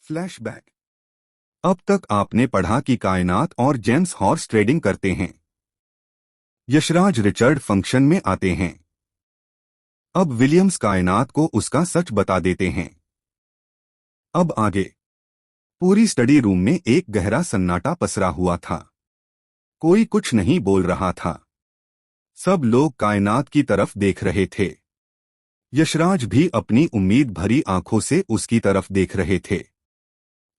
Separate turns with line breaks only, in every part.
Flashback. अब तक आपने पढ़ा कि कायनात और जेम्स हॉर्स ट्रेडिंग करते हैं। यशराज रिचर्ड फंक्शन में आते हैं। अब विलियम्स कायनात को उसका सच बता देते हैं। अब आगे। पूरी स्टडी रूम में एक गहरा सन्नाटा पसरा हुआ था। कोई कुछ नहीं बोल रहा था। सब लोग कायनात की तरफ देख रहे थे। यशराज भी अपनी उम्मीद भरी आंखों से उसकी तरफ देख रहे थे।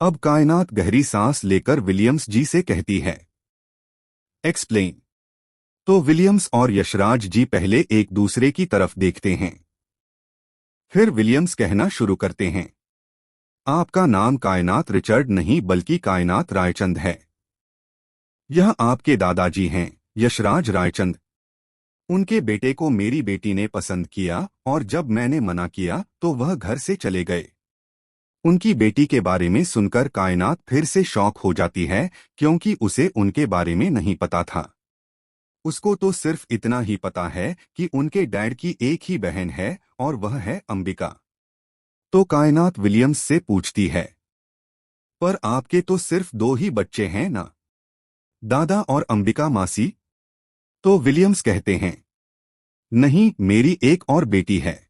अब कायनात गहरी सांस लेकर विलियम्स जी से कहती है, एक्सप्लेन। तो विलियम्स और यशराज जी पहले एक दूसरे की तरफ देखते हैं। फिर विलियम्स कहना शुरू करते हैं, आपका नाम कायनात रिचर्ड नहीं बल्कि कायनात रायचंद है। यह आपके दादाजी हैं, यशराज रायचंद। उनके बेटे को मेरी बेटी ने पसंद किया और जब मैंने मना किया तो वह घर से चले गए। उनकी बेटी के बारे में सुनकर कायनात फिर से शॉक हो जाती है क्योंकि उसे उनके बारे में नहीं पता था। उसको तो सिर्फ इतना ही पता है कि उनके डैड की एक ही बहन है और वह है अंबिका। तो कायनात विलियम्स से पूछती है, पर आपके तो सिर्फ 2 ही बच्चे हैं ना, दादा और अंबिका मासी? तो विलियम्स कहते हैं, नहीं, मेरी एक और बेटी है।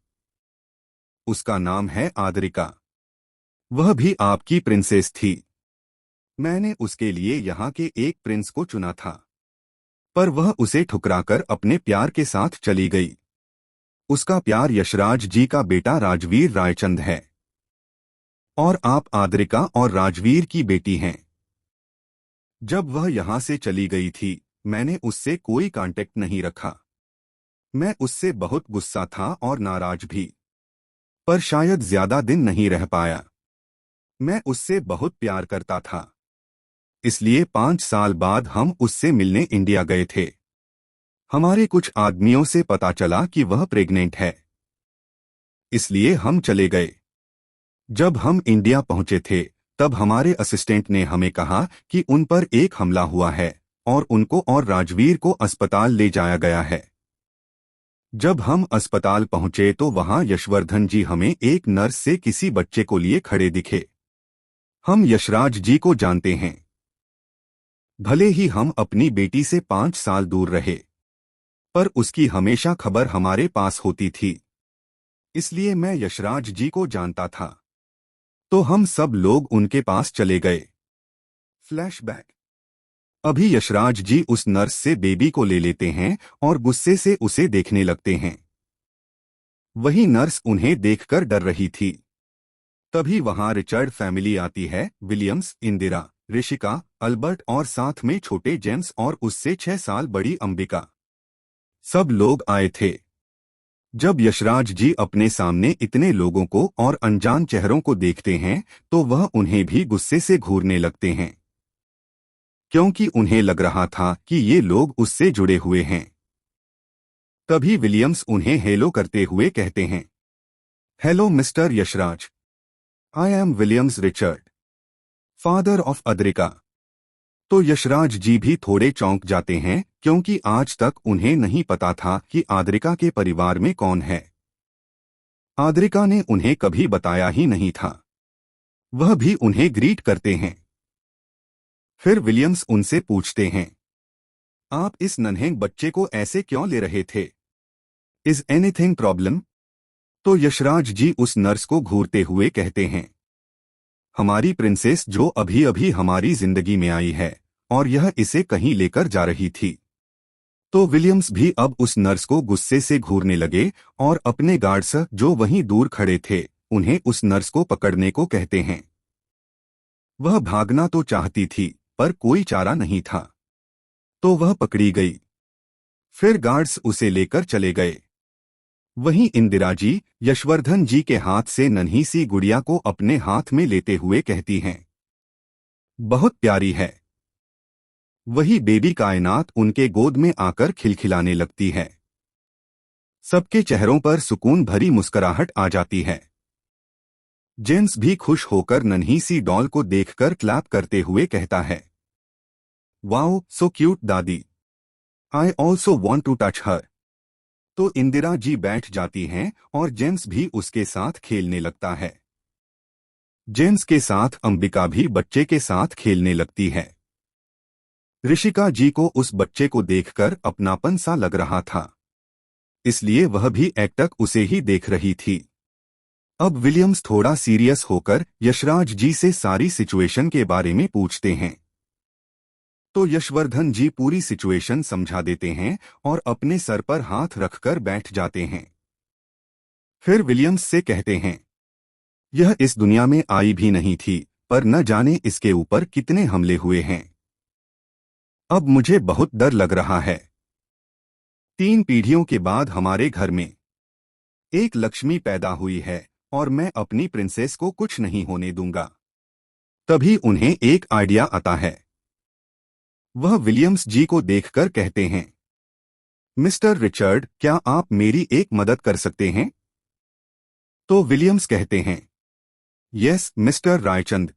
उसका नाम है आद्रिका। वह भी आपकी प्रिंसेस थी। मैंने उसके लिए यहाँ के एक प्रिंस को चुना था, पर वह उसे ठुकराकर अपने प्यार के साथ चली गई। उसका प्यार यशराज जी का बेटा राजवीर रायचंद है और आप आद्रिका और राजवीर की बेटी हैं। जब वह यहाँ से चली गई थी, मैंने उससे कोई कांटेक्ट नहीं रखा। मैं उससे बहुत गुस्सा था और नाराज भी, पर शायद ज्यादा दिन नहीं रह पाया। मैं उससे बहुत प्यार करता था, इसलिए 5 साल बाद हम उससे मिलने इंडिया गए थे। हमारे कुछ आदमियों से पता चला कि वह प्रेग्नेंट है, इसलिए हम चले गए। जब हम इंडिया पहुंचे थे तब हमारे असिस्टेंट ने हमें कहा कि उन पर एक हमला हुआ है और उनको और राजवीर को अस्पताल ले जाया गया है। जब हम अस्पताल पहुंचे तो वहां यशवर्धन जी हमें एक नर्स से किसी बच्चे को लिए खड़े दिखे। हम यशराज जी को जानते हैं। भले ही हम अपनी बेटी से 5 साल दूर रहे, पर उसकी हमेशा खबर हमारे पास होती थी, इसलिए मैं यशराज जी को जानता था। तो हम सब लोग उनके पास चले गए। फ्लैशबैक। अभी यशराज जी उस नर्स से बेबी को ले लेते हैं और गुस्से से उसे देखने लगते हैं। वही नर्स उन्हें देखकर डर रही थी। तभी वहां रिचर्ड फैमिली आती है, विलियम्स, इंदिरा, ऋषिका, अल्बर्ट और साथ में छोटे जेम्स और उससे 6 साल बड़ी अंबिका। सब लोग आए थे। जब यशराज जी अपने सामने इतने लोगों को और अनजान चेहरों को देखते हैं तो वह उन्हें भी गुस्से से घूरने लगते हैं, क्योंकि उन्हें लग रहा था कि ये लोग उससे जुड़े हुए हैं। तभी विलियम्स उन्हें हेलो करते हुए कहते हैं, hello mister Yashraj, I am Williams Richard, father of Adrika. तो यशराज जी भी थोड़े चौंक जाते हैं क्योंकि आज तक उन्हें नहीं पता था कि आद्रिका के परिवार में कौन है। आद्रिका ने उन्हें कभी बताया ही नहीं था। वह भी उन्हें ग्रीट करते हैं। फिर विलियम्स उनसे पूछते हैं, आप इस नन्हे बच्चे को ऐसे क्यों ले रहे थे? Is anything problem? तो यशराज जी उस नर्स को घूरते हुए कहते हैं, हमारी प्रिंसेस जो अभी अभी हमारी जिंदगी में आई है और यह इसे कहीं लेकर जा रही थी। तो विलियम्स भी अब उस नर्स को गुस्से से घूरने लगे और अपने गार्ड्स जो वहीं दूर खड़े थे उन्हें उस नर्स को पकड़ने को कहते हैं। वह भागना तो चाहती थी पर कोई चारा नहीं था, तो वह पकड़ी गई। फिर गार्ड्स उसे लेकर चले गए। वहीं इंदिरा जी यशवर्धन जी के हाथ से नन्ही सी गुड़िया को अपने हाथ में लेते हुए कहती हैं, बहुत प्यारी है। वही बेबी कायनात उनके गोद में आकर खिलखिलाने लगती है। सबके चेहरों पर सुकून भरी मुस्कुराहट आ जाती है। जेम्स भी खुश होकर नन्ही सी डॉल को देखकर क्लैप करते हुए कहता है, वाओ सो क्यूट दादी, I also want to touch her. तो इंदिरा जी बैठ जाती हैं और जेम्स भी उसके साथ खेलने लगता है। जेम्स के साथ अंबिका भी बच्चे के साथ खेलने लगती है। ऋषिका जी को उस बच्चे को देखकर अपनापन सा लग रहा था, इसलिए वह भी एकटक उसे ही देख रही थी। अब विलियम्स थोड़ा सीरियस होकर यशराज जी से सारी सिचुएशन के बारे में पूछते हैं। तो यशवर्धन जी पूरी सिचुएशन समझा देते हैं और अपने सर पर हाथ रखकर बैठ जाते हैं। फिर विलियम्स से कहते हैं, यह इस दुनिया में आई भी नहीं थी, पर न जाने इसके ऊपर कितने हमले हुए हैं। अब मुझे बहुत डर लग रहा है। 3 पीढ़ियों के बाद हमारे घर में एक लक्ष्मी पैदा हुई है और मैं अपनी प्रिंसेस को कुछ नहीं होने दूंगा। तभी उन्हें एक आइडिया आता है। वह विलियम्स जी को देखकर कहते हैं, मिस्टर रिचर्ड, क्या आप मेरी एक मदद कर सकते हैं? तो विलियम्स कहते हैं, यस मिस्टर रायचंद।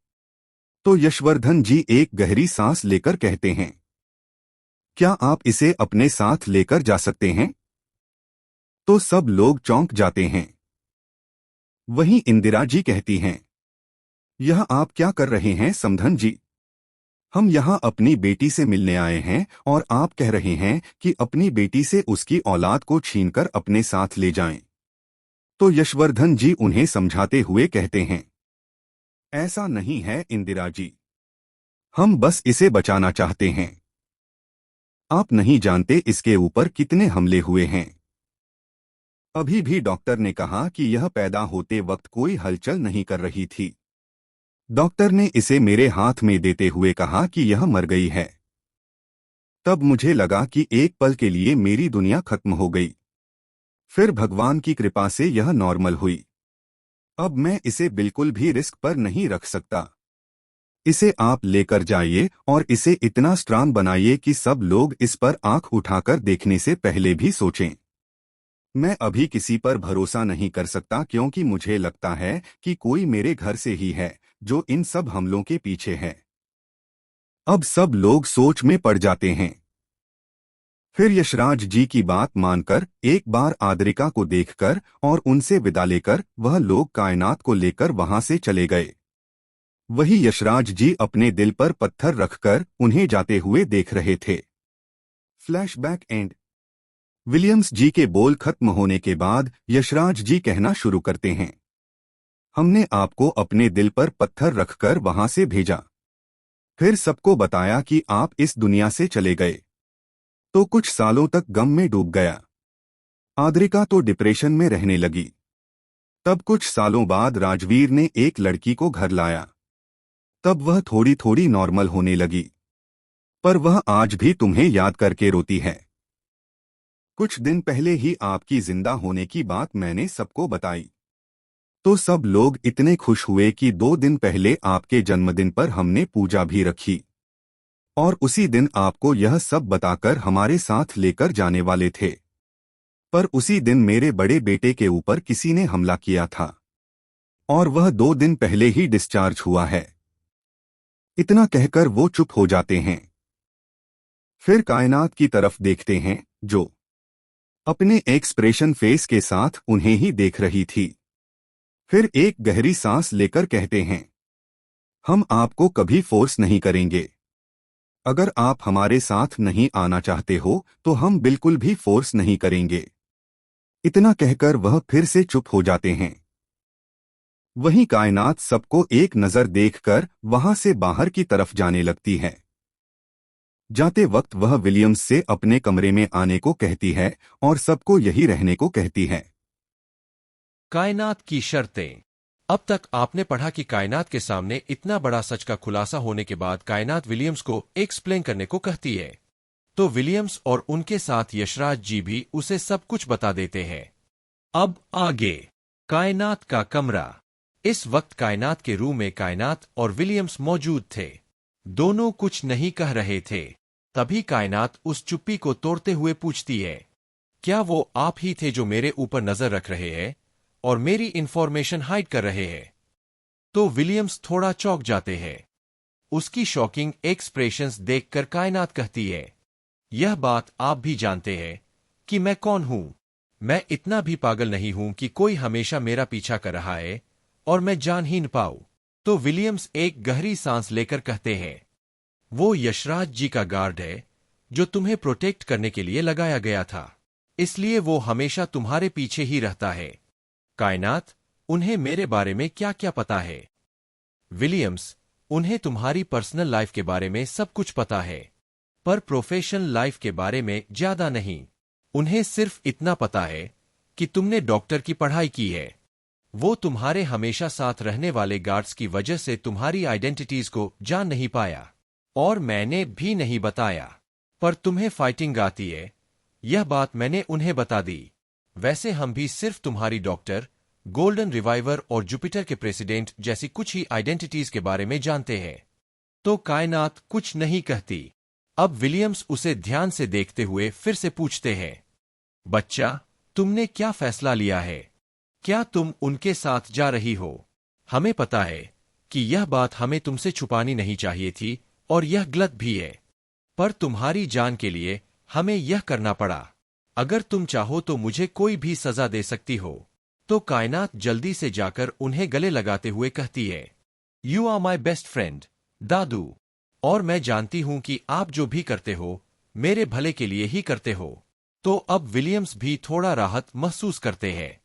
तो यशवर्धन जी एक गहरी सांस लेकर कहते हैं, क्या आप इसे अपने साथ लेकर जा सकते हैं? तो सब लोग चौंक जाते हैं। वहीं इंदिरा जी कहती हैं, यह आप क्या कर रहे हैं समधन जी? हम यहाँ अपनी बेटी से मिलने आए हैं और आप कह रहे हैं कि अपनी बेटी से उसकी औलाद को छीनकर अपने साथ ले जाएं। तो यशवर्धन जी उन्हें समझाते हुए कहते हैं, ऐसा नहीं है इंदिरा जी, हम बस इसे बचाना चाहते हैं। आप नहीं जानते इसके ऊपर कितने हमले हुए हैं। अभी भी डॉक्टर ने कहा कि यह पैदा होते वक्त कोई हलचल नहीं कर रही थी। डॉक्टर ने इसे मेरे हाथ में देते हुए कहा कि यह मर गई है। तब मुझे लगा कि एक पल के लिए मेरी दुनिया खत्म हो गई। फिर भगवान की कृपा से यह नॉर्मल हुई। अब मैं इसे बिल्कुल भी रिस्क पर नहीं रख सकता। इसे आप लेकर जाइए और इसे इतना स्ट्रांग बनाइए कि सब लोग इस पर आंख उठाकर देखने से पहले भी सोचें। मैं अभी किसी पर भरोसा नहीं कर सकता क्योंकि मुझे लगता है कि कोई मेरे घर से ही है जो इन सब हमलों के पीछे है। अब सब लोग सोच में पड़ जाते हैं। फिर यशराज जी की बात मानकर एक बार आद्रिका को देखकर और उनसे विदा लेकर वह लोग कायनात को लेकर वहां से चले गए। वही यशराज जी अपने दिल पर पत्थर रखकर उन्हें जाते हुए देख रहे थे। Flashback and. विलियम्स जी के बोल खत्म होने के बाद यशराज जी कहना शुरू करते हैं, हमने आपको अपने दिल पर पत्थर रखकर वहां से भेजा, फिर सबको बताया कि आप इस दुनिया से चले गए, तो कुछ सालों तक गम में डूब गया। आद्रिका तो डिप्रेशन में रहने लगी। तब कुछ सालों बाद राजवीर ने एक लड़की को घर लाया। तब वह थोड़ी थोड़ी नॉर्मल होने लगी, पर वह आज भी तुम्हें याद करके रोती है। कुछ दिन पहले ही आपकी जिंदा होने की बात मैंने सबको बताई, तो सब लोग इतने खुश हुए कि 2 दिन पहले आपके जन्मदिन पर हमने पूजा भी रखी और उसी दिन आपको यह सब बताकर हमारे साथ लेकर जाने वाले थे। पर उसी दिन मेरे बड़े बेटे के ऊपर किसी ने हमला किया था और वह 2 दिन पहले ही डिस्चार्ज हुआ है। इतना कहकर वो चुप हो जाते हैं। फिर कायनात की तरफ देखते हैं जो अपने एक्सप्रेशन फेस के साथ उन्हें ही देख रही थी। फिर एक गहरी सांस लेकर कहते हैं, हम आपको कभी फोर्स नहीं करेंगे। अगर आप हमारे साथ नहीं आना चाहते हो तो हम बिल्कुल भी फोर्स नहीं करेंगे। इतना कहकर वह फिर से चुप हो जाते हैं। वहीं कायनात सबको एक नजर देखकर वहां से बाहर की तरफ जाने लगती है। जाते वक्त वह विलियम्स से अपने कमरे में आने को कहती है और सबको यही रहने को कहती है।
कायनात की शर्तें। अब तक आपने पढ़ा कि कायनात के सामने इतना बड़ा सच का खुलासा होने के बाद कायनात विलियम्स को एक्सप्लेन करने को कहती है। तो विलियम्स और उनके साथ यशराज जी भी उसे सब कुछ बता देते हैं। अब आगे। कायनात का कमरा। इस वक्त कायनात के रूम में कायनात और विलियम्स मौजूद थे। दोनों कुछ नहीं कह रहे थे। तभी कायनात उस चुप्पी को तोड़ते हुए पूछती है, क्या वो आप ही थे जो मेरे ऊपर नजर रख रहे हैं और मेरी इंफॉर्मेशन हाइड कर रहे हैं? तो विलियम्स थोड़ा चौंक जाते हैं। उसकी शॉकिंग एक्सप्रेशंस देखकर कायनात कहती है, यह बात आप भी जानते हैं कि मैं कौन हूं। मैं इतना भी पागल नहीं हूं कि कोई हमेशा मेरा पीछा कर रहा है और मैं जान ही न पाऊं। तो विलियम्स एक गहरी सांस लेकर कहते हैं, वो यशराज जी का गार्ड है जो तुम्हें प्रोटेक्ट करने के लिए लगाया गया था, इसलिए वो हमेशा तुम्हारे पीछे ही रहता है। कायनात, उन्हें मेरे बारे में क्या क्या पता है? विलियम्स, उन्हें तुम्हारी पर्सनल लाइफ के बारे में सब कुछ पता है, पर प्रोफेशनल लाइफ के बारे में ज्यादा नहीं। उन्हें सिर्फ इतना पता है कि तुमने डॉक्टर की पढ़ाई की है। वो तुम्हारे हमेशा साथ रहने वाले गार्ड्स की वजह से तुम्हारी आइडेंटिटीज को जान नहीं पाया, और मैंने भी नहीं बताया। पर तुम्हें फाइटिंग आती है, यह बात मैंने उन्हें बता दी। वैसे हम भी सिर्फ तुम्हारी डॉक्टर, गोल्डन रिवाइवर और जुपिटर के प्रेसिडेंट जैसी कुछ ही आइडेंटिटीज के बारे में जानते हैं। तो कायनात कुछ नहीं कहती। अब विलियम्स उसे ध्यान से देखते हुए फिर से पूछते हैं, बच्चा, तुमने क्या फैसला लिया है? क्या तुम उनके साथ जा रही हो? हमें पता है कि यह बात हमें तुमसे छुपानी नहीं चाहिए थी, और यह गलत भी है, पर तुम्हारी जान के लिए हमें यह करना पड़ा। अगर तुम चाहो तो मुझे कोई भी सजा दे सकती हो। तो कायनात जल्दी से जाकर उन्हें गले लगाते हुए कहती है, you are my best friend, दादू, और मैं जानती हूं कि आप जो भी करते हो मेरे भले के लिए ही करते हो। तो अब विलियम्स भी थोड़ा राहत महसूस करते हैं।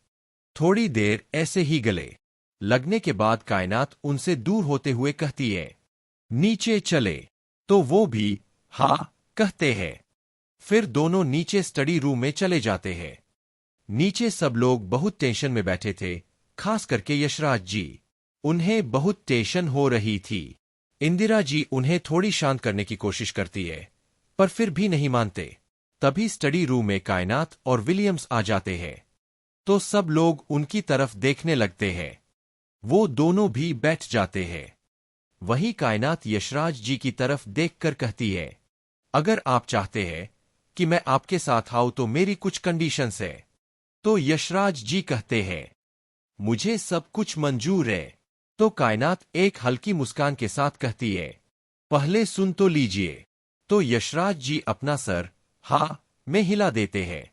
थोड़ी देर ऐसे ही गले लगने के बाद कायनात उनसे दूर होते हुए कहती है, नीचे चले। तो वो भी हाँ कहते हैं। फिर दोनों नीचे स्टडी रूम में चले जाते हैं। नीचे सब लोग बहुत टेंशन में बैठे थे, खास करके यशराज जी। उन्हें बहुत टेंशन हो रही थी। इंदिरा जी उन्हें थोड़ी शांत करने की कोशिश करती है, पर फिर भी नहीं मानते। तभी स्टडी रूम में कायनात और विलियम्स आ जाते हैं। तो सब लोग उनकी तरफ देखने लगते हैं। वो दोनों भी बैठ जाते हैं। वही कायनात यशराज जी की तरफ देखकर कहती है, अगर आप चाहते हैं कि मैं आपके साथ आऊं तो मेरी कुछ कंडीशंस है। तो यशराज जी कहते हैं, मुझे सब कुछ मंजूर है। तो कायनात एक हल्की मुस्कान के साथ कहती है, पहले सुन तो लीजिए। तो यशराज जी अपना सर हाँ में हिला देते हैं।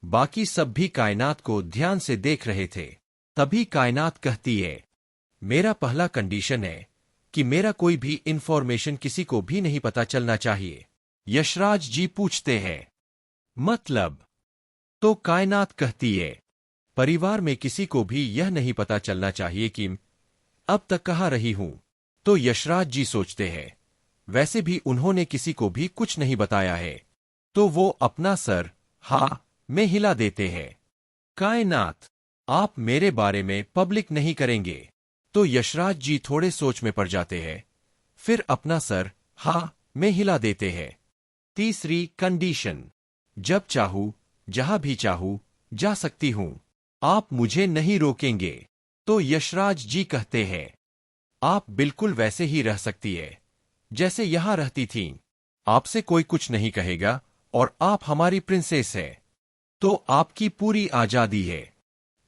बाकी सब भी कायनात को ध्यान से देख रहे थे। तभी कायनात कहती है, मेरा पहला कंडीशन है कि मेरा कोई भी इंफॉर्मेशन किसी को भी नहीं पता चलना चाहिए। यशराज जी पूछते हैं, मतलब? तो कायनात कहती है, परिवार में किसी को भी यह नहीं पता चलना चाहिए कि अब तक कहाँ रही हूं। तो यशराज जी सोचते हैं, वैसे भी उन्होंने किसी को भी कुछ नहीं बताया है। तो वो अपना सर हाँ में हिला देते हैं। कायनात, आप मेरे बारे में पब्लिक नहीं करेंगे? तो यशराज जी थोड़े सोच में पड़ जाते हैं, फिर अपना सर हाँ में हिला देते हैं। तीसरी कंडीशन, जब चाहूं जहां भी चाहूं जा सकती हूं, आप मुझे नहीं रोकेंगे। तो यशराज जी कहते हैं, आप बिल्कुल वैसे ही रह सकती है जैसे यहां रहती थीं। आपसे कोई कुछ नहीं कहेगा और आप हमारी प्रिंसेस है, तो आपकी पूरी आजादी है।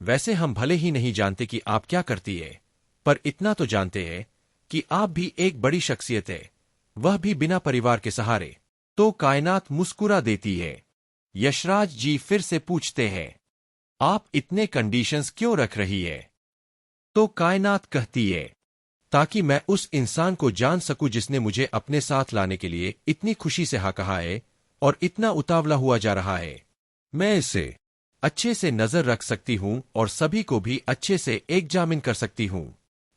वैसे हम भले ही नहीं जानते कि आप क्या करती है, पर इतना तो जानते हैं कि आप भी एक बड़ी शख्सियत है, वह भी बिना परिवार के सहारे। तो कायनात मुस्कुरा देती है। यशराज जी फिर से पूछते हैं, आप इतने कंडीशंस क्यों रख रही है? तो कायनात कहती है, ताकि मैं उस इंसान को जान सकूं जिसने मुझे अपने साथ लाने के लिए इतनी खुशी से हाँ कहा है और इतना उतावला हुआ जा रहा है। मैं इसे अच्छे से नजर रख सकती हूं और सभी को भी अच्छे से एग्जामिन कर सकती हूं।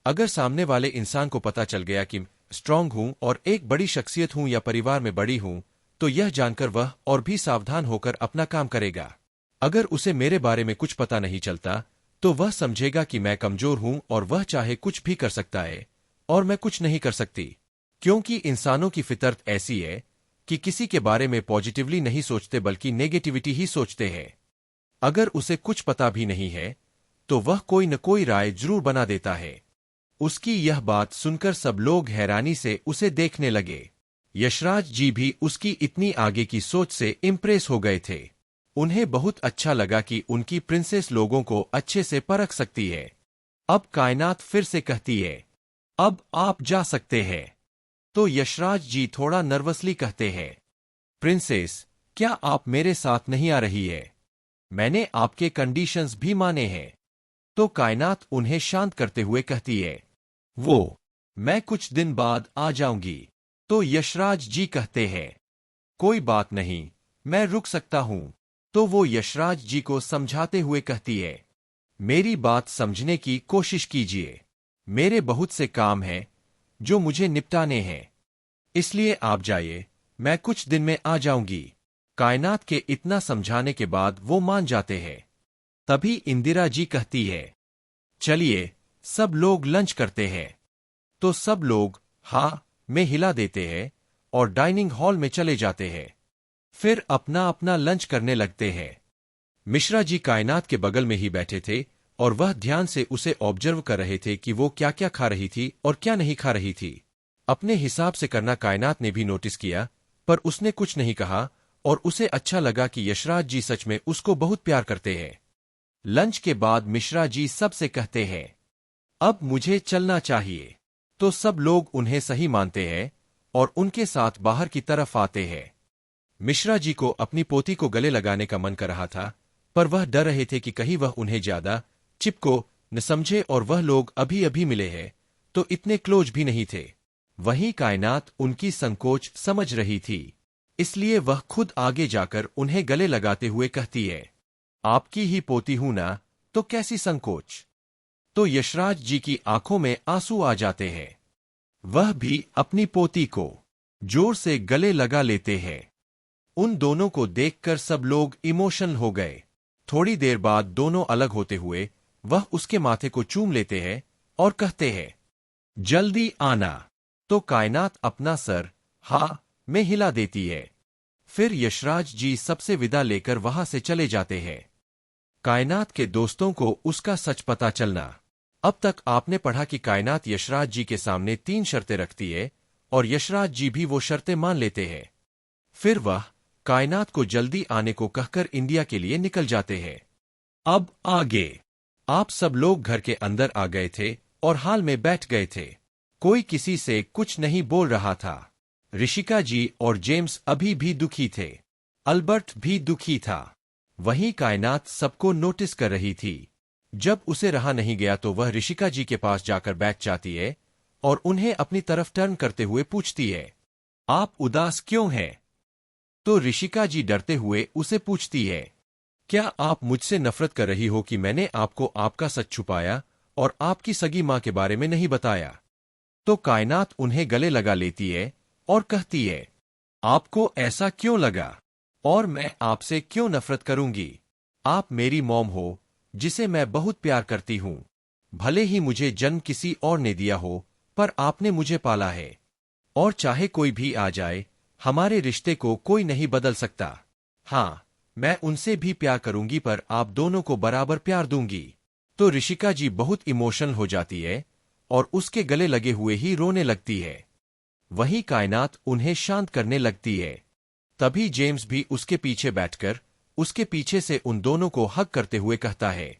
अगर सामने वाले इंसान को पता चल गया कि स्ट्रांग हूं और एक बड़ी शख्सियत हूं या परिवार में बड़ी हूं, तो यह जानकर वह और भी सावधान होकर अपना काम करेगा। अगर उसे मेरे बारे में कुछ पता नहीं चलता, तो वह समझेगा कि मैं कमजोर हूं और वह चाहे कुछ भी कर सकता है और मैं कुछ नहीं कर सकती, क्योंकि इंसानों की फितरत ऐसी है कि किसी के बारे में पॉजिटिवली नहीं सोचते बल्कि नेगेटिविटी ही सोचते हैं। अगर उसे कुछ पता भी नहीं है तो वह कोई न कोई राय जरूर बना देता है। उसकी यह बात सुनकर सब लोग हैरानी से उसे देखने लगे। यशराज जी भी उसकी इतनी आगे की सोच से इम्प्रेस हो गए थे। उन्हें बहुत अच्छा लगा कि उनकी प्रिंसेस लोगों को अच्छे से परख सकती है। अब कायनात फिर से कहती है, अब आप जा सकते हैं। तो यशराज जी थोड़ा नर्वसली कहते हैं, प्रिंसेस, क्या आप मेरे साथ नहीं आ रही है? मैंने आपके कंडीशंस भी माने हैं। तो कायनात उन्हें शांत करते हुए कहती है, मैं कुछ दिन बाद आ जाऊंगी। तो यशराज जी कहते हैं, कोई बात नहीं, मैं रुक सकता हूं। तो वो यशराज जी को समझाते हुए कहती है, मेरी बात समझने की कोशिश कीजिए। मेरे बहुत से काम हैं जो मुझे निपटाने हैं, इसलिए आप जाइए, मैं कुछ दिन में आ जाऊंगी। कायनात के इतना समझाने के बाद वो मान जाते हैं। तभी इंदिरा जी कहती है, चलिए सब लोग लंच करते हैं। तो सब लोग हाँ में हिला देते हैं और डाइनिंग हॉल में चले जाते हैं। फिर अपना अपना लंच करने लगते हैं। मिश्रा जी कायनात के बगल में ही बैठे थे और वह ध्यान से उसे ऑब्जर्व कर रहे थे कि वो क्या क्या खा रही थी और क्या नहीं खा रही थी। अपने हिसाब से करना कायनात ने भी नोटिस किया, पर उसने कुछ नहीं कहा और उसे अच्छा लगा कि यशराज जी सच में उसको बहुत प्यार करते हैं। लंच के बाद मिश्रा जी सबसे कहते हैं, अब मुझे चलना चाहिए। तो सब लोग उन्हें सही मानते हैं और उनके साथ बाहर की तरफ आते हैं। मिश्रा जी को अपनी पोती को गले लगाने का मन कर रहा था, पर वह डर रहे थे कि कहीं वह उन्हें ज्यादा चिपको न समझे, और वह लोग अभी अभी मिले हैं तो इतने क्लोज भी नहीं थे। वहीं कायनात उनकी संकोच समझ रही थी, इसलिए वह खुद आगे जाकर उन्हें गले लगाते हुए कहती है, आपकी ही पोती हूं ना, तो कैसी संकोच। तो यशराज जी की आंखों में आंसू आ जाते हैं। वह भी अपनी पोती को जोर से गले लगा लेते हैं। उन दोनों को देखकर सब लोग इमोशनल हो गए। थोड़ी देर बाद दोनों अलग होते हुए वह उसके माथे को चूम लेते हैं और कहते हैं, जल्दी आना। तो कायनात अपना सर हाँ में हिला देती है। फिर यशराज जी सबसे विदा लेकर वहां से चले जाते हैं। कायनात के दोस्तों को उसका सच पता चलना। अब तक आपने पढ़ा कि कायनात यशराज जी के सामने 3 शर्तें रखती है और यशराज जी भी वो शर्तें मान लेते हैं। फिर वह कायनात को जल्दी आने को कहकर इंडिया के लिए निकल जाते हैं। अब आगे आप सब लोग घर के अंदर आ गए थे और हाल में बैठ गए थे। कोई किसी से कुछ नहीं बोल रहा था। ऋषिका जी और जेम्स अभी भी दुखी थे। अल्बर्ट भी दुखी था। वहीं कायनात सबको नोटिस कर रही थी। जब उसे रहा नहीं गया तो वह ऋषिका जी के पास जाकर बैठ जाती है और उन्हें अपनी तरफ टर्न करते हुए पूछती है, आप उदास क्यों हैं? तो ऋषिका जी डरते हुए उसे पूछती है, क्या आप मुझसे नफरत कर रही हो कि मैंने आपको आपका सच छुपाया और आपकी सगी मां के बारे में नहीं बताया? तो कायनात उन्हें गले लगा लेती है और कहती है, आपको ऐसा क्यों लगा? और मैं आपसे क्यों नफरत करूंगी? आप मेरी मॉम हो जिसे मैं बहुत प्यार करती हूं। भले ही मुझे जन्म किसी और ने दिया हो, पर आपने मुझे पाला है। और चाहे कोई भी आ जाए, हमारे रिश्ते को कोई नहीं बदल सकता। हाँ, मैं उनसे भी प्यार करूंगी, पर आप दोनों को बराबर प्यार दूंगी। तो ऋषिका जी बहुत इमोशनल हो जाती है और उसके गले लगे हुए ही रोने लगती है। वहीं कायनात उन्हें शांत करने लगती है। तभी जेम्स भी उसके पीछे बैठकर उसके पीछे से उन दोनों को हग करते हुए कहता है,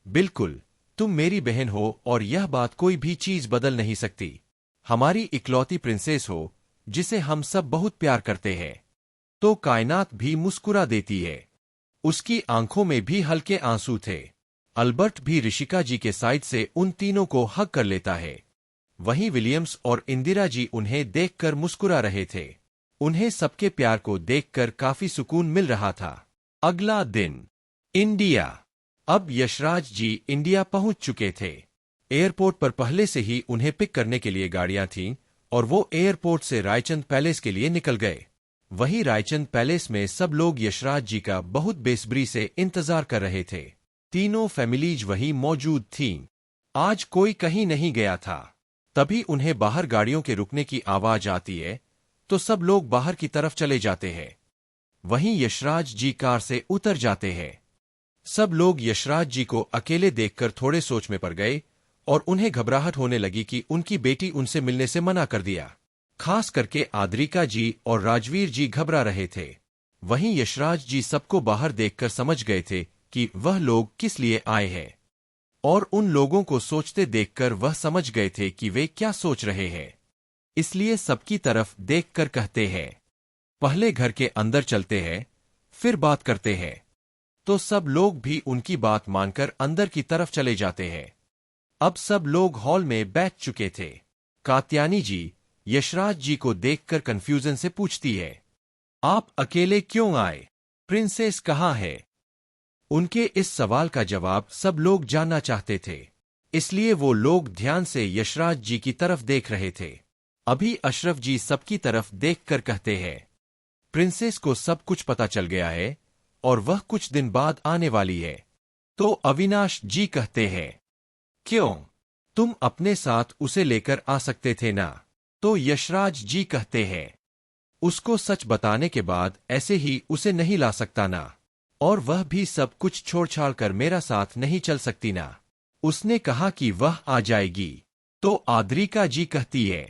बिल्कुल, तुम मेरी बहन हो और यह बात कोई भी चीज बदल नहीं सकती। हमारी इकलौती प्रिंसेस हो जिसे हम सब बहुत प्यार करते हैं। तो कायनात भी मुस्कुरा देती है। उसकी आंखों में भी हल्के आंसू थे। अल्बर्ट भी ऋषिका जी के साइड से उन तीनों को हग कर लेता है। वहीं विलियम्स और इंदिरा जी उन्हें देखकर मुस्कुरा रहे थे। उन्हें सबके प्यार को देखकर काफी सुकून मिल रहा था। अगला दिन इंडिया। अब यशराज जी इंडिया पहुंच चुके थे। एयरपोर्ट पर पहले से ही उन्हें पिक करने के लिए गाड़ियां थीं और वो एयरपोर्ट से रायचंद पैलेस के लिए निकल गए। वहीं रायचंद पैलेस में सब लोग यशराज जी का बहुत बेसब्री से इंतजार कर रहे थे। तीनों फैमिलीज वहीं मौजूद थीं। आज कोई कहीं नहीं गया था। तभी उन्हें बाहर गाड़ियों के रुकने की आवाज आती है, तो सब लोग बाहर की तरफ चले जाते हैं। वहीं यशराज जी कार से उतर जाते हैं। सब लोग यशराज जी को अकेले देखकर थोड़े सोच में पड़ गए और उन्हें घबराहट होने लगी कि उनकी बेटी उनसे मिलने से मना कर दिया। खास करके आद्रिका जी और राजवीर जी घबरा रहे थे। वहीं यशराज जी सबको बाहर देखकर समझ गए थे कि वह लोग किस लिए आए हैं, और उन लोगों को सोचते देखकर वह समझ गए थे कि वे क्या सोच रहे हैं। इसलिए सबकी तरफ देखकर कहते हैं, पहले घर के अंदर चलते हैं, फिर बात करते हैं। तो सब लोग भी उनकी बात मानकर अंदर की तरफ चले जाते हैं। अब सब लोग हॉल में बैठ चुके थे। कात्यायनी जी यशराज जी को देखकर कंफ्यूजन से पूछती है, आप अकेले क्यों आए? प्रिंसेस कहाँ है? उनके इस सवाल का जवाब सब लोग जानना चाहते थे, इसलिए वो लोग ध्यान से यशराज जी की तरफ देख रहे थे। अभी अशरफ जी सबकी तरफ देखकर कहते हैं, प्रिंसेस को सब कुछ पता चल गया है और वह कुछ दिन बाद आने वाली है। तो अविनाश जी कहते हैं, क्यों? तुम अपने साथ उसे लेकर आ सकते थे ना? तो यशराज जी कहते हैं, उसको सच बताने के बाद ऐसे ही उसे नहीं ला सकता ना, और वह भी सब कुछ छोड़ छाड़ कर मेरा साथ नहीं चल सकती ना। उसने कहा कि वह आ जाएगी। तो आद्रिका जी कहती है,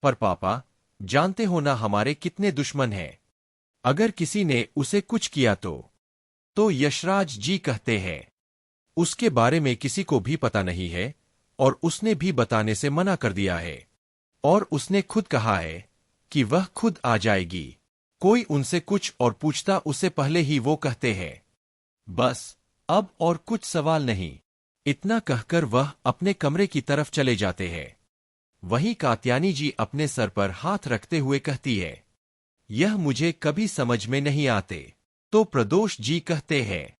पर पापा जानते हो ना हमारे कितने दुश्मन हैं, अगर किसी ने उसे कुछ किया तो यशराज जी कहते हैं, उसके बारे में किसी को भी पता नहीं है और उसने भी बताने से मना कर दिया है, और उसने खुद कहा है कि वह खुद आ जाएगी। कोई उनसे कुछ और पूछता उससे पहले ही वो कहते हैं, बस अब और कुछ सवाल नहीं। इतना कहकर वह अपने कमरे की तरफ चले जाते हैं। वहीं कात्यायनी जी अपने सर पर हाथ रखते हुए कहती है, यह मुझे कभी समझ में नहीं आते। तो प्रदोष जी कहते हैं,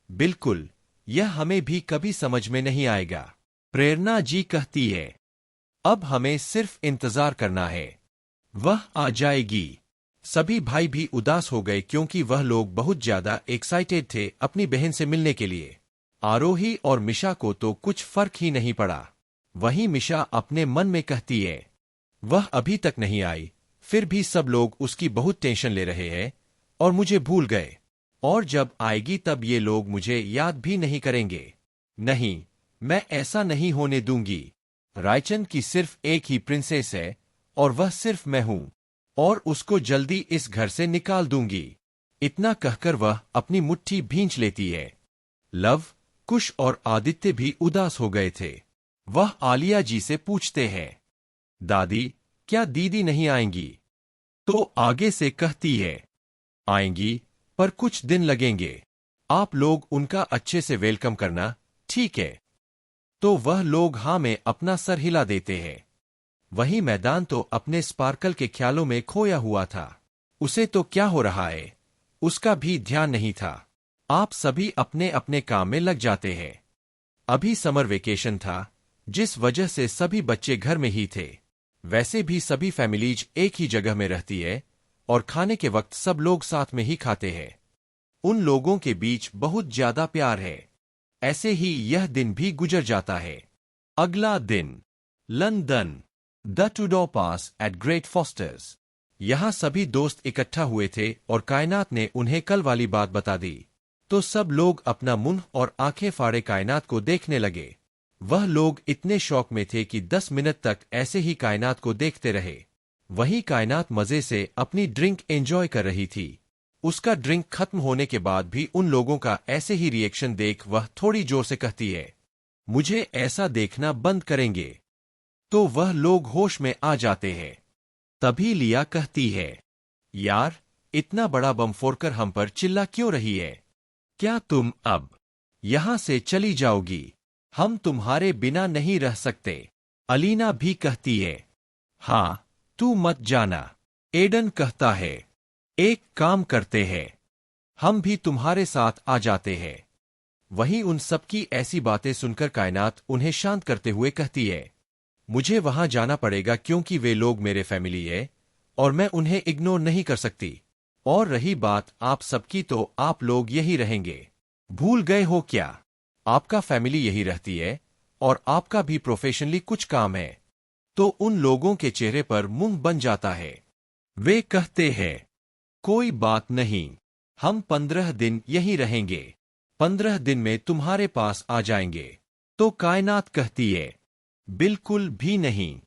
बिल्कुल, यह हमें भी कभी समझ में नहीं आएगा। प्रेरणा जी कहती है, अब हमें सिर्फ इंतजार करना है, वह आ जाएगी। सभी भाई भी उदास हो गए क्योंकि वह लोग बहुत ज्यादा एक्साइटेड थे अपनी बहन से मिलने के लिए। आरोही और मिशा को तो कुछ फर्क ही नहीं पड़ा। वहीं मिशा अपने मन में कहती है, वह अभी तक नहीं आई, फिर भी सब लोग उसकी बहुत टेंशन ले रहे हैं और मुझे भूल गए, और जब आएगी तब ये लोग मुझे याद भी नहीं करेंगे। नहीं, मैं ऐसा नहीं होने दूंगी। रायचंद की सिर्फ एक ही प्रिंसेस है और वह सिर्फ मैं हूं, और उसको जल्दी इस घर से निकाल दूंगी। इतना कहकर वह अपनी मुट्ठी भींच लेती है। लव, कुश और आदित्य भी उदास हो गए थे। वह आलिया जी से पूछते हैं, दादी क्या दीदी नहीं आएंगी? तो आगे से कहती है, आएंगी पर कुछ दिन लगेंगे, आप लोग उनका अच्छे से वेलकम करना, ठीक है? तो वह लोग हाँ में अपना सर हिला देते हैं। वही मैदान तो अपने स्पार्कल के ख्यालों में खोया हुआ था। उसे तो क्या हो रहा है उसका भी ध्यान नहीं था। आप सभी अपने अपने काम में लग जाते हैं। अभी समर वेकेशन था, जिस वजह से सभी बच्चे घर में ही थे। वैसे भी सभी फैमिलीज एक ही जगह में रहती है और खाने के वक्त सब लोग साथ में ही खाते हैं। उन लोगों के बीच बहुत ज्यादा प्यार है। ऐसे ही यह दिन भी गुजर जाता है। अगला दिन, London, the Tudor Pass at Great Fosters. यहाँ सभी दोस्त इकट्ठा हुए थे और कायनात ने उन्हें कल वाली बात बता दी। तो सब लोग अपना मुंह और आंखें फाड़े कायनात को देखने लगे। वह लोग इतने शौक में थे कि 10 मिनट तक ऐसे ही कायनात को देखते रहे। वही कायनात मजे से अपनी ड्रिंक एंजॉय कर रही थी। उसका ड्रिंक खत्म होने के बाद भी उन लोगों का ऐसे ही रिएक्शन देख वह थोड़ी जोर से कहती है, मुझे ऐसा देखना बंद करेंगे? तो वह लोग होश में आ जाते हैं। तभी लिया कहती है, यार इतना बड़ा बम फोड़कर हम पर चिल्ला क्यों रही है? क्या तुम अब यहां से चली जाओगी? हम तुम्हारे बिना नहीं रह सकते। अलीना भी कहती है, हाँ तू मत जाना। एडन कहता है, एक काम करते हैं, हम भी तुम्हारे साथ आ जाते हैं। वहीं उन सबकी ऐसी बातें सुनकर कायनात उन्हें शांत करते हुए कहती है, मुझे वहां जाना पड़ेगा क्योंकि वे लोग मेरे फैमिली है और मैं उन्हें इग्नोर नहीं कर सकती। और रही बात आप सबकी, तो आप लोग यही रहेंगे। भूल गए हो क्या? आपका फैमिली यही रहती है और आपका भी प्रोफेशनली कुछ काम है। तो उन लोगों के चेहरे पर मुंह बन जाता है। वे कहते हैं, कोई बात नहीं, हम 15 दिन यहीं रहेंगे। 15 दिन में तुम्हारे पास आ जाएंगे। तो कायनात कहती है, बिल्कुल भी नहीं।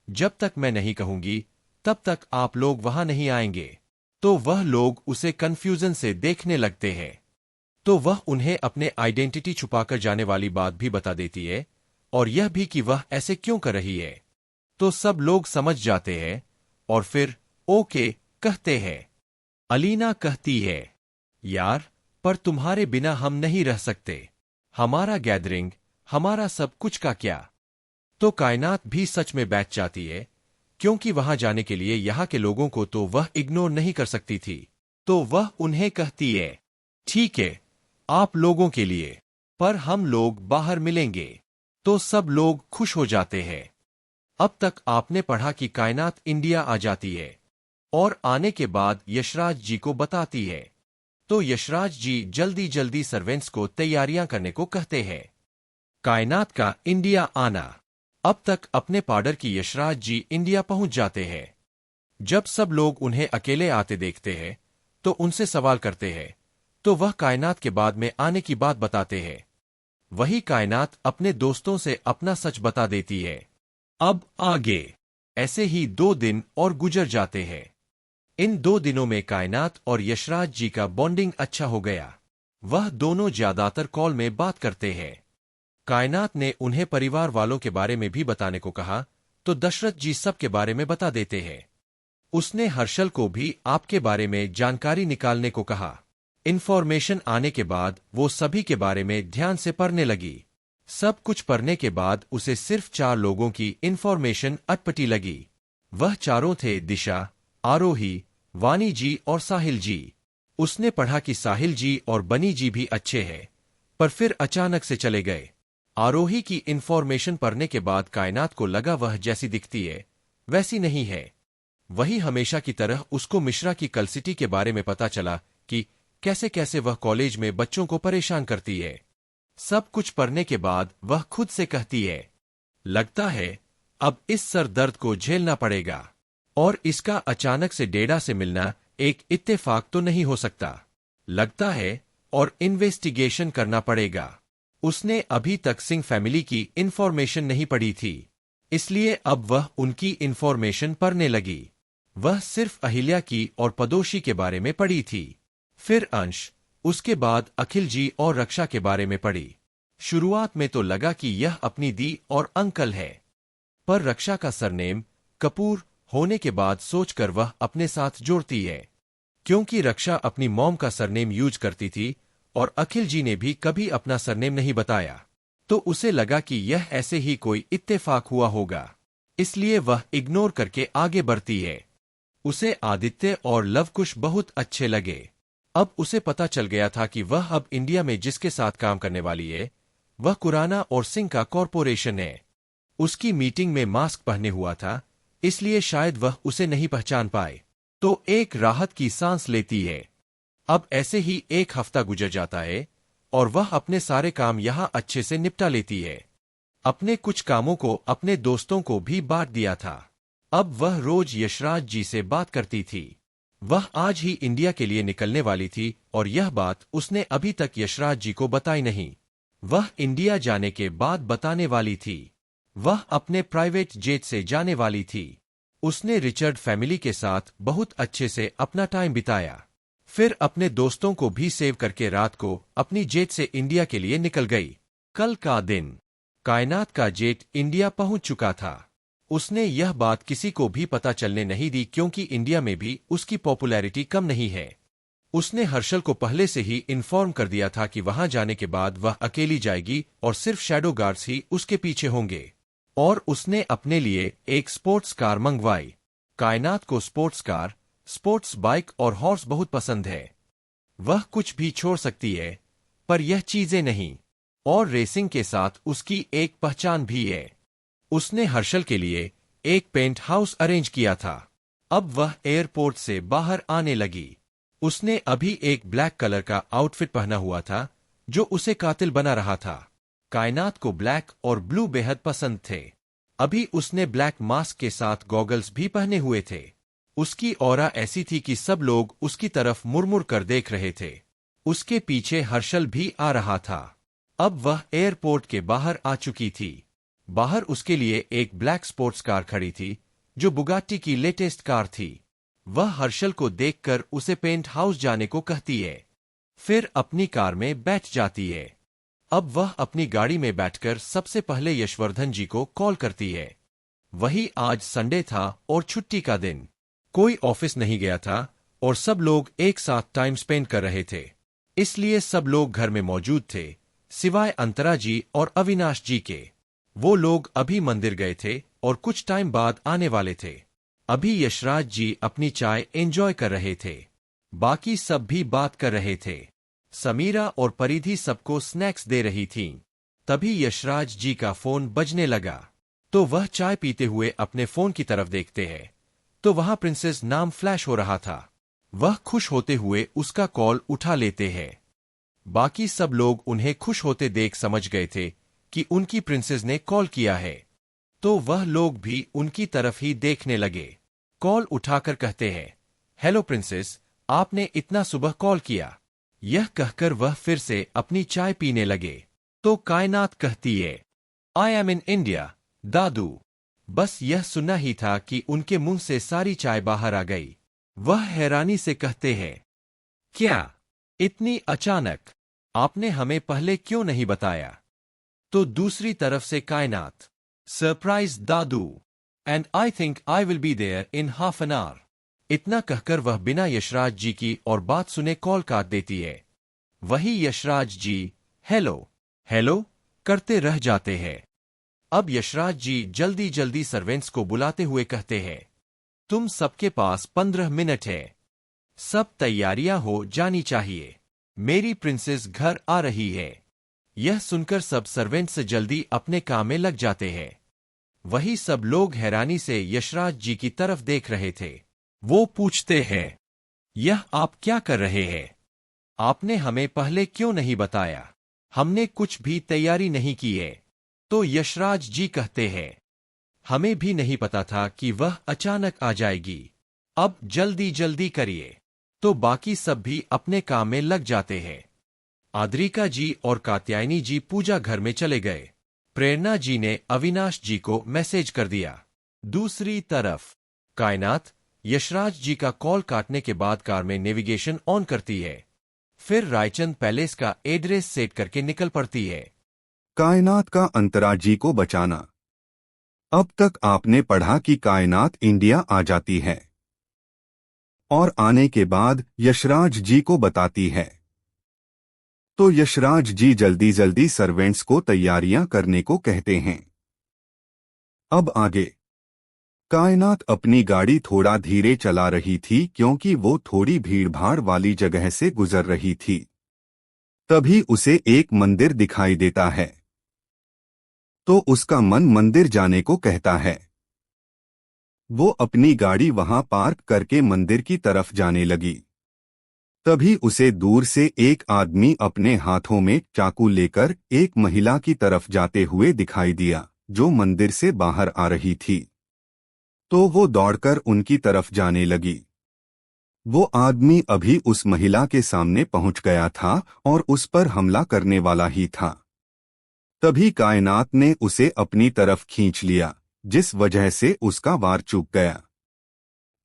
जब तक मैं नहीं कहूंगी तब तक आप लोग वहां नहीं आएंगे। तो वह लोग उसे कंफ्यूजन से देखने लगते हैं। तो वह उन्हें अपने आइडेंटिटी छुपाकर जाने वाली बात भी बता देती है और यह भी कि वह ऐसे क्यों कर रही है। तो सब लोग समझ जाते हैं और फिर ओके कहते हैं। अलीना कहती है, यार पर तुम्हारे बिना हम नहीं रह सकते। हमारा गैदरिंग हमारा सब कुछ का क्या? तो कायनात भी सच में बैठ जाती है, क्योंकि वहां जाने के लिए यहाँ के लोगों को तो वह इग्नोर नहीं कर सकती थी। तो वह उन्हें कहती है, ठीक है, आप लोगों के लिए, पर हम लोग बाहर मिलेंगे। तो सब लोग खुश हो जाते हैं। अब तक आपने पढ़ा कि कायनात इंडिया आ जाती है और आने के बाद यशराज जी को बताती है। तो यशराज जी जल्दी जल्दी सर्वेंट्स को तैयारियां करने को कहते हैं। कायनात का इंडिया आना। अब तक अपने पार्डर की यशराज जी इंडिया पहुंच जाते हैं। जब सब लोग उन्हें अकेले आते देखते हैं तो उनसे सवाल करते हैं, तो वह कायनात के बाद में आने की बात बताते हैं। वही कायनात अपने दोस्तों से अपना सच बता देती है। अब आगे ऐसे ही 2 दिन और गुजर जाते हैं। इन 2 दिनों में कायनात और यशराज जी का बॉन्डिंग अच्छा हो गया। वह दोनों ज्यादातर कॉल में बात करते हैं। कायनात ने उन्हें परिवार वालों के बारे में भी बताने को कहा, तो दशरथ जी सब के बारे में बता देते हैं। उसने हर्षल को भी आपके बारे में जानकारी निकालने को कहा। इन्फॉर्मेशन आने के बाद वो सभी के बारे में ध्यान से पढ़ने लगी। सब कुछ पढ़ने के बाद उसे सिर्फ 4 लोगों की इन्फॉर्मेशन अटपटी लगी। वह चारों थे दिशा, आरोही, वानी जी और साहिल जी। उसने पढ़ा कि साहिल जी और बनी जी भी अच्छे हैं, पर फिर अचानक से चले गए। आरोही की इन्फॉर्मेशन पढ़ने के बाद कायनात को लगा वह जैसी दिखती है वैसी नहीं है। वही हमेशा की तरह उसको मिश्रा की कलसिटी के बारे में पता चला कि कैसे कैसे वह कॉलेज में बच्चों को परेशान करती है। सब कुछ पढ़ने के बाद वह खुद से कहती है, लगता है अब इस सर दर्द को झेलना पड़ेगा, और इसका अचानक से डेडा से मिलना एक इत्तेफाक तो नहीं हो सकता। लगता है और इन्वेस्टिगेशन करना पड़ेगा। उसने अभी तक सिंह फैमिली की इन्फॉर्मेशन नहीं पढ़ी थी, इसलिए अब वह उनकी इन्फॉर्मेशन पढ़ने लगी। वह सिर्फ अहिल्या की और पदोशी के बारे में पढ़ी थी। फिर अंश, उसके बाद अखिल जी और रक्षा के बारे में पढ़ी। शुरुआत में तो लगा कि यह अपनी दी और अंकल है, पर रक्षा का सरनेम कपूर होने के बाद सोचकर वह अपने साथ जोड़ती है, क्योंकि रक्षा अपनी मॉम का सरनेम यूज करती थी और अखिल जी ने भी कभी अपना सरनेम नहीं बताया। तो उसे लगा कि यह ऐसे ही कोई इत्तेफाक हुआ होगा, इसलिए वह इग्नोर करके आगे बढ़ती है। उसे आदित्य और लवकुश बहुत अच्छे लगे। अब उसे पता चल गया था कि वह अब इंडिया में जिसके साथ काम करने वाली है वह कुराना और सिंह का कॉरपोरेशन है। उसकी मीटिंग में मास्क पहने हुआ था, इसलिए शायद वह उसे नहीं पहचान पाए। तो एक राहत की सांस लेती है। अब ऐसे ही 1 हफ्ता गुजर जाता है और वह अपने सारे काम यहाँ अच्छे से निपटा लेती है। अपने कुछ कामों को अपने दोस्तों को भी बांट दिया था। अब वह रोज यशराज जी से बात करती थी। वह आज ही इंडिया के लिए निकलने वाली थी और यह बात उसने अभी तक यशराज जी को बताई नहीं। वह इंडिया जाने के बाद बताने वाली थी। वह अपने प्राइवेट जेट से जाने वाली थी। उसने रिचर्ड फैमिली के साथ बहुत अच्छे से अपना टाइम बिताया। फिर अपने दोस्तों को भी सेव करके रात को अपनी जेट से इंडिया के लिए निकल गई। कल का दिन कायनात का जेट इंडिया पहुंच चुका था। उसने यह बात किसी को भी पता चलने नहीं दी, क्योंकि इंडिया में भी उसकी पॉपुलैरिटी कम नहीं है। उसने हर्षल को पहले से ही इन्फॉर्म कर दिया था कि वहां जाने के बाद वह अकेली जाएगी और सिर्फ शैडो गार्ड्स ही उसके पीछे होंगे। और उसने अपने लिए एक स्पोर्ट्स कार मंगवाई। कायनात को स्पोर्ट्स कार, स्पोर्ट्स बाइक और हॉर्स बहुत पसंद है। वह कुछ भी छोड़ सकती है, पर यह चीजें नहीं। और रेसिंग के साथ उसकी एक पहचान भी है। उसने हर्षल के लिए एक पेंट हाउस अरेंज किया था। अब वह एयरपोर्ट से बाहर आने लगी। उसने अभी एक ब्लैक कलर का आउटफिट पहना हुआ था जो उसे कातिल बना रहा था। कायनात को ब्लैक और ब्लू बेहद पसंद थे। अभी उसने ब्लैक मास्क के साथ गॉगल्स भी पहने हुए थे। उसकी ऑरा ऐसी थी कि सब लोग उसकी तरफ मुड़मुड़ कर देख रहे थे। उसके पीछे हर्षल भी आ रहा था। अब वह एयरपोर्ट के बाहर आ चुकी थी। बाहर उसके लिए एक ब्लैक स्पोर्ट्स कार खड़ी थी जो बुगाट्टी की लेटेस्ट कार थी। वह हर्षल को देखकर उसे पेंट हाउस जाने को कहती है, फिर अपनी कार में बैठ जाती है। अब वह अपनी गाड़ी में बैठकर सबसे पहले यशवर्धन जी को कॉल करती है। वही आज संडे था और छुट्टी का दिन। कोई ऑफिस नहीं गया था और सब लोग एक साथ टाइम स्पेंड कर रहे थे, इसलिए सब लोग घर में मौजूद थे, सिवाय अंतरा जी और अविनाश जी के। वो लोग अभी मंदिर गए थे और कुछ टाइम बाद आने वाले थे। अभी यशराज जी अपनी चाय एंजॉय कर रहे थे। बाकी सब भी बात कर रहे थे। समीरा और परिधि सबको स्नैक्स दे रही थीं। तभी यशराज जी का फोन बजने लगा। तो वह चाय पीते हुए अपने फोन की तरफ देखते हैं तो वहां प्रिंसेस नाम फ्लैश हो रहा था। वह खुश होते हुए उसका कॉल उठा लेते हैं। बाकी सब लोग उन्हें खुश होते देख समझ गए थे कि उनकी प्रिंसेस ने कॉल किया है। तो वह लोग भी उनकी तरफ ही देखने लगे। कॉल उठाकर कहते हैं, हेलो प्रिंसेस, आपने इतना सुबह कॉल किया। यह कहकर वह फिर से अपनी चाय पीने लगे। तो कायनात कहती है, आई एम इन इंडिया दादू। बस यह सुनना ही था कि उनके मुंह से सारी चाय बाहर आ गई। वह हैरानी से कहते हैं, क्या इतनी अचानक? आपने हमें पहले क्यों नहीं बताया? तो दूसरी तरफ से कायनात, सरप्राइज दादू, and I think I will be there in half an hour. इतना कहकर वह बिना यशराज जी की और बात सुने कॉल काट देती है। वही यशराज जी हेलो हेलो करते रह जाते हैं। अब यशराज जी जल्दी जल्दी सर्वेंट्स को बुलाते हुए कहते हैं, तुम सबके पास 15 मिनट है। सब तैयारियां हो जानी चाहिए। मेरी प्रिंसेस घर आ रही है। यह सुनकर सब सर्वेंट्स जल्दी अपने काम में लग जाते हैं। वही सब लोग हैरानी से यशराज जी की तरफ देख रहे थे। वो पूछते हैं, यह आप क्या कर रहे हैं? आपने हमें पहले क्यों नहीं बताया? हमने कुछ भी तैयारी नहीं की है। तो यशराज जी कहते हैं, हमें भी नहीं पता था कि वह अचानक आ जाएगी। अब जल्दी जल्दी करिए। तो बाकी सब भी अपने काम में लग जाते हैं। आद्रिका जी और कात्यायनी जी पूजा घर में चले गए। प्रेरणा जी ने अविनाश जी को मैसेज कर दिया। दूसरी तरफ कायनात यशराज जी का कॉल काटने के बाद कार में नेविगेशन ऑन करती है। फिर रायचंद पैलेस का एड्रेस सेट करके निकल पड़ती है।
कायनात का अंतरा जी को बचाना। अब तक आपने पढ़ा कि कायनात इंडिया आ जाती है और आने के बाद यशराज जी को बताती है। तो यशराज जी जल्दी जल्दी सर्वेंट्स को तैयारियां करने को कहते हैं। अब आगे कायनात अपनी गाड़ी थोड़ा धीरे चला रही थी क्योंकि वो थोड़ी भीड़भाड़ वाली जगह से गुजर रही थी। तभी उसे एक मंदिर दिखाई देता है। तो उसका मन मंदिर जाने को कहता है। वो अपनी गाड़ी वहां पार्क करके मंदिर की तरफ जाने लगी। तभी उसे दूर से एक आदमी अपने हाथों में चाकू लेकर एक महिला की तरफ जाते हुए दिखाई दिया, जो मंदिर से बाहर आ रही थी। तो वो दौड़कर उनकी तरफ जाने लगी। वो आदमी अभी उस महिला के सामने पहुंच गया था और उस पर हमला करने वाला ही था। तभी कायनात ने उसे अपनी तरफ खींच लिया, जिस वजह से उसका वार चूक गया।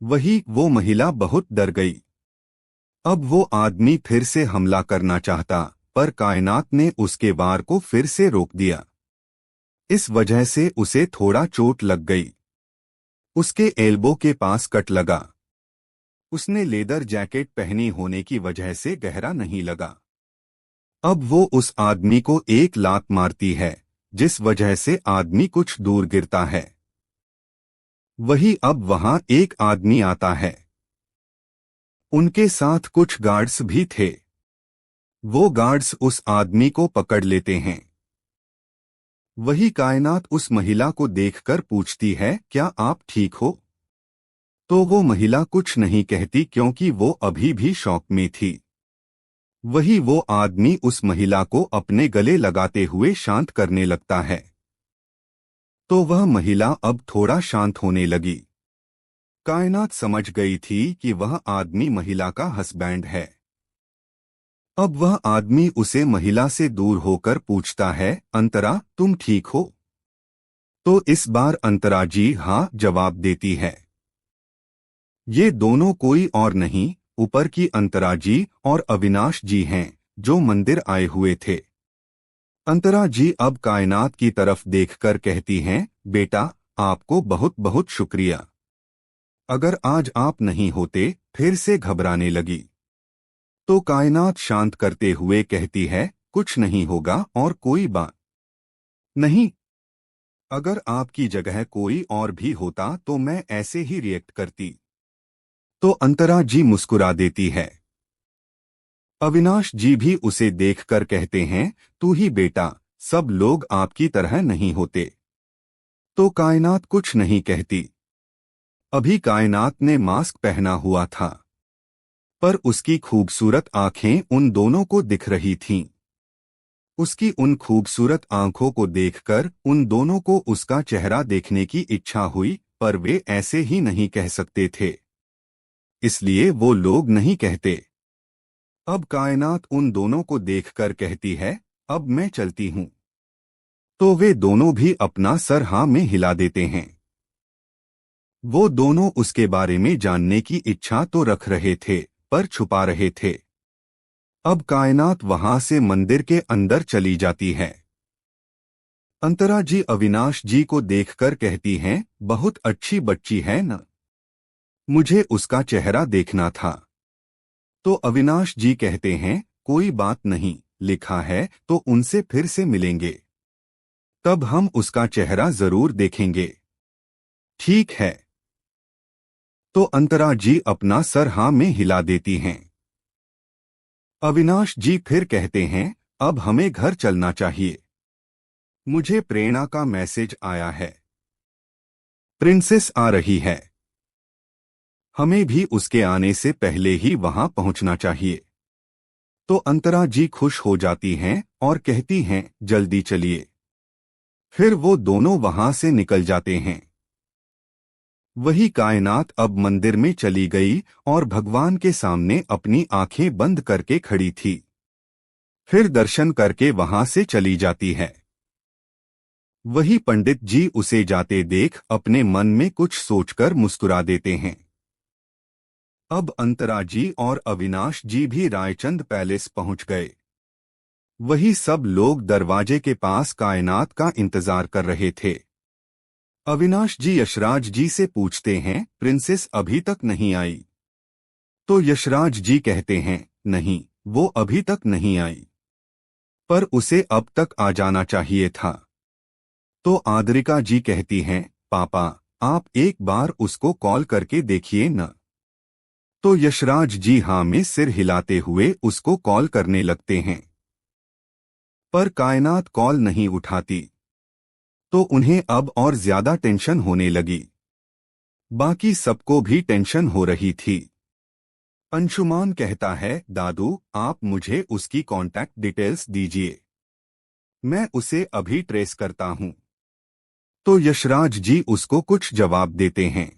वही वो महिला बहुत डर गई। अब वो आदमी फिर से हमला करना चाहता, पर कायनात ने उसके वार को फिर से रोक दिया। इस वजह से उसे थोड़ा चोट लग गई। उसके एल्बो के पास कट लगा। उसने लेदर जैकेट पहनी होने की वजह से गहरा नहीं लगा। अब वो उस आदमी को एक लात मारती है, जिस वजह से आदमी कुछ दूर गिरता है। वही अब वहां एक आदमी आता है। उनके साथ कुछ गार्ड्स भी थे। वो गार्ड्स उस आदमी को पकड़ लेते हैं। वही कायनात उस महिला को देखकर पूछती है, क्या आप ठीक हो? तो वो महिला कुछ नहीं कहती क्योंकि वो अभी भी शॉक में थी। वही वो आदमी उस महिला को अपने गले लगाते हुए शांत करने लगता है। तो वह महिला अब थोड़ा शांत होने लगी। कायनात समझ गई थी कि वह आदमी महिला का हस्बैंड है। अब वह आदमी उसे महिला से दूर होकर पूछता है, अंतरा तुम ठीक हो? तो इस बार अंतरा जी हाँ जवाब देती है। ये दोनों कोई और नहीं, ऊपर की अंतरा जी और अविनाश जी हैं, जो मंदिर आए हुए थे। अंतरा जी अब कायनात की तरफ देखकर कहती हैं, बेटा आपको बहुत बहुत शुक्रिया। अगर आज आप नहीं होते, फिर से घबराने लगी। तो कायनात शांत करते हुए कहती है, कुछ नहीं होगा और कोई बात नहीं। अगर आपकी जगह कोई और भी होता तो मैं ऐसे ही रिएक्ट करती। तो अंतरा जी मुस्कुरा देती है। अविनाश जी भी उसे देखकर कहते हैं, तू ही बेटा, सब लोग आपकी तरह नहीं होते। तो कायनात कुछ नहीं कहती। अभी कायनात ने मास्क पहना हुआ था, पर उसकी खूबसूरत आंखें उन दोनों को दिख रही थीं। उसकी उन खूबसूरत आंखों को देखकर उन दोनों को उसका चेहरा देखने की इच्छा हुई, पर वे ऐसे ही नहीं कह सकते थे, इसलिए वो लोग नहीं कहते। अब कायनात उन दोनों को देखकर कहती है, अब मैं चलती हूं। तो वे दोनों भी अपना सर हाँ में हिला देते हैं। वो दोनों उसके बारे में जानने की इच्छा तो रख रहे थे, पर छुपा रहे थे। अब कायनात वहां से मंदिर के अंदर चली जाती है। अंतरा जी अविनाश जी को देखकर कहती हैं, बहुत अच्छी बच्ची है न, मुझे उसका चेहरा देखना था। तो अविनाश जी कहते हैं, कोई बात नहीं, लिखा है तो उनसे फिर से मिलेंगे, तब हम उसका चेहरा जरूर देखेंगे। ठीक है। तो अंतरा जी अपना सर हाँ में हिला देती हैं। अविनाश जी फिर कहते हैं, अब हमें घर चलना चाहिए, मुझे प्रेरणा का मैसेज आया है, प्रिंसेस आ रही है, हमें भी उसके आने से पहले ही वहां पहुंचना चाहिए। तो अंतरा जी खुश हो जाती हैं और कहती हैं, जल्दी चलिए। फिर वो दोनों वहां से निकल जाते हैं। वही कायनात अब मंदिर में चली गई और भगवान के सामने अपनी आंखें बंद करके खड़ी थी। फिर दर्शन करके वहां से चली जाती है। वही पंडित जी उसे जाते देख अपने मन में कुछ सोचकर मुस्कुरा देते हैं। अब अंतरा जी और अविनाश जी भी रायचंद पैलेस पहुंच गए। वही सब लोग दरवाजे के पास कायनात का इंतजार कर रहे थे। अविनाश जी यशराज जी से पूछते हैं, प्रिंसेस अभी तक नहीं आई? तो यशराज जी कहते हैं, नहीं, वो अभी तक नहीं आई, पर उसे अब तक आ जाना चाहिए था। तो आद्रिका जी कहती हैं, पापा, आप एक बार उसको कॉल करके देखिए न। तो यशराज जी हाँ में सिर हिलाते हुए उसको कॉल करने लगते हैं, पर कायनात कॉल नहीं उठाती। तो उन्हें अब और ज्यादा टेंशन होने लगी। बाकी सबको भी टेंशन हो रही थी। अंशुमान कहता है, दादू, आप मुझे उसकी कांटेक्ट डिटेल्स दीजिए, मैं उसे अभी ट्रेस करता हूं। तो यशराज जी उसको कुछ जवाब देते हैं।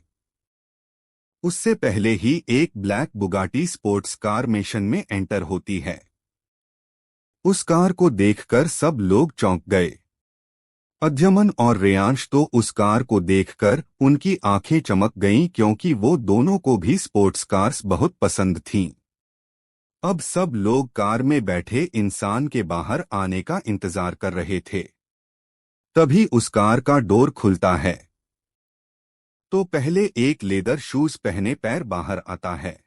उससे पहले ही एक black Bugatti sports car mission में एंटर होती है। उस कार को देखकर सब लोग चौंक गए। अध्यमन और रेयांश तो उस कार को देखकर उनकी आंखें चमक गईं, क्योंकि वो दोनों को भी स्पोर्ट्स कार्स बहुत पसंद थीं। अब सब लोग कार में बैठे इंसान के बाहर आने का इंतजार कर रहे थे। तभी उस कार का डोर खुलता है। तो पहले एक लेदर शूज पहने पैर बाहर आता है।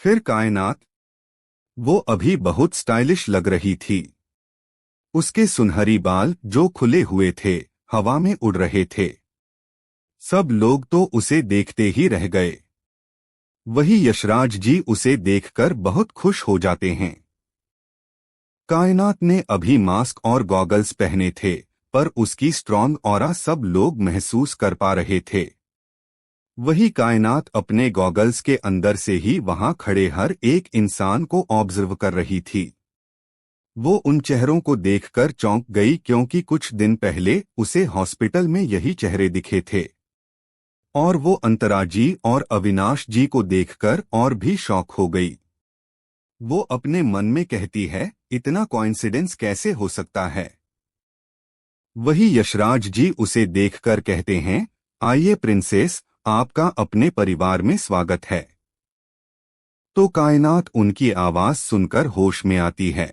फिर कायनात, वो अभी बहुत स्टाइलिश लग रही थी। उसके सुनहरी बाल जो खुले हुए थे, हवा में उड़ रहे थे। सब लोग तो उसे देखते ही रह गए। वही यशराज जी उसे देखकर बहुत खुश हो जाते हैं। कायनात ने अभी मास्क और गॉगल्स पहने थे, पर उसकी स्ट्रॉन्ग ऑरा सब लोग महसूस कर पा रहे थे। वही कायनात अपने गॉगल्स के अंदर से ही वहां खड़े हर एक इंसान को ऑब्जर्व कर रही थी। वो उन चेहरों को देखकर चौंक गई, क्योंकि कुछ दिन पहले उसे हॉस्पिटल में यही चेहरे दिखे थे। और वो अंतरा जी और अविनाश जी को देखकर और भी शॉक हो गई। वो अपने मन में कहती है, इतना कोइंसिडेंस कैसे हो सकता है? वही यशराज जी उसे देखकर कहते हैं, आइए प्रिंसेस, आपका अपने परिवार में स्वागत है। तो कायनात उनकी आवाज सुनकर होश में आती है।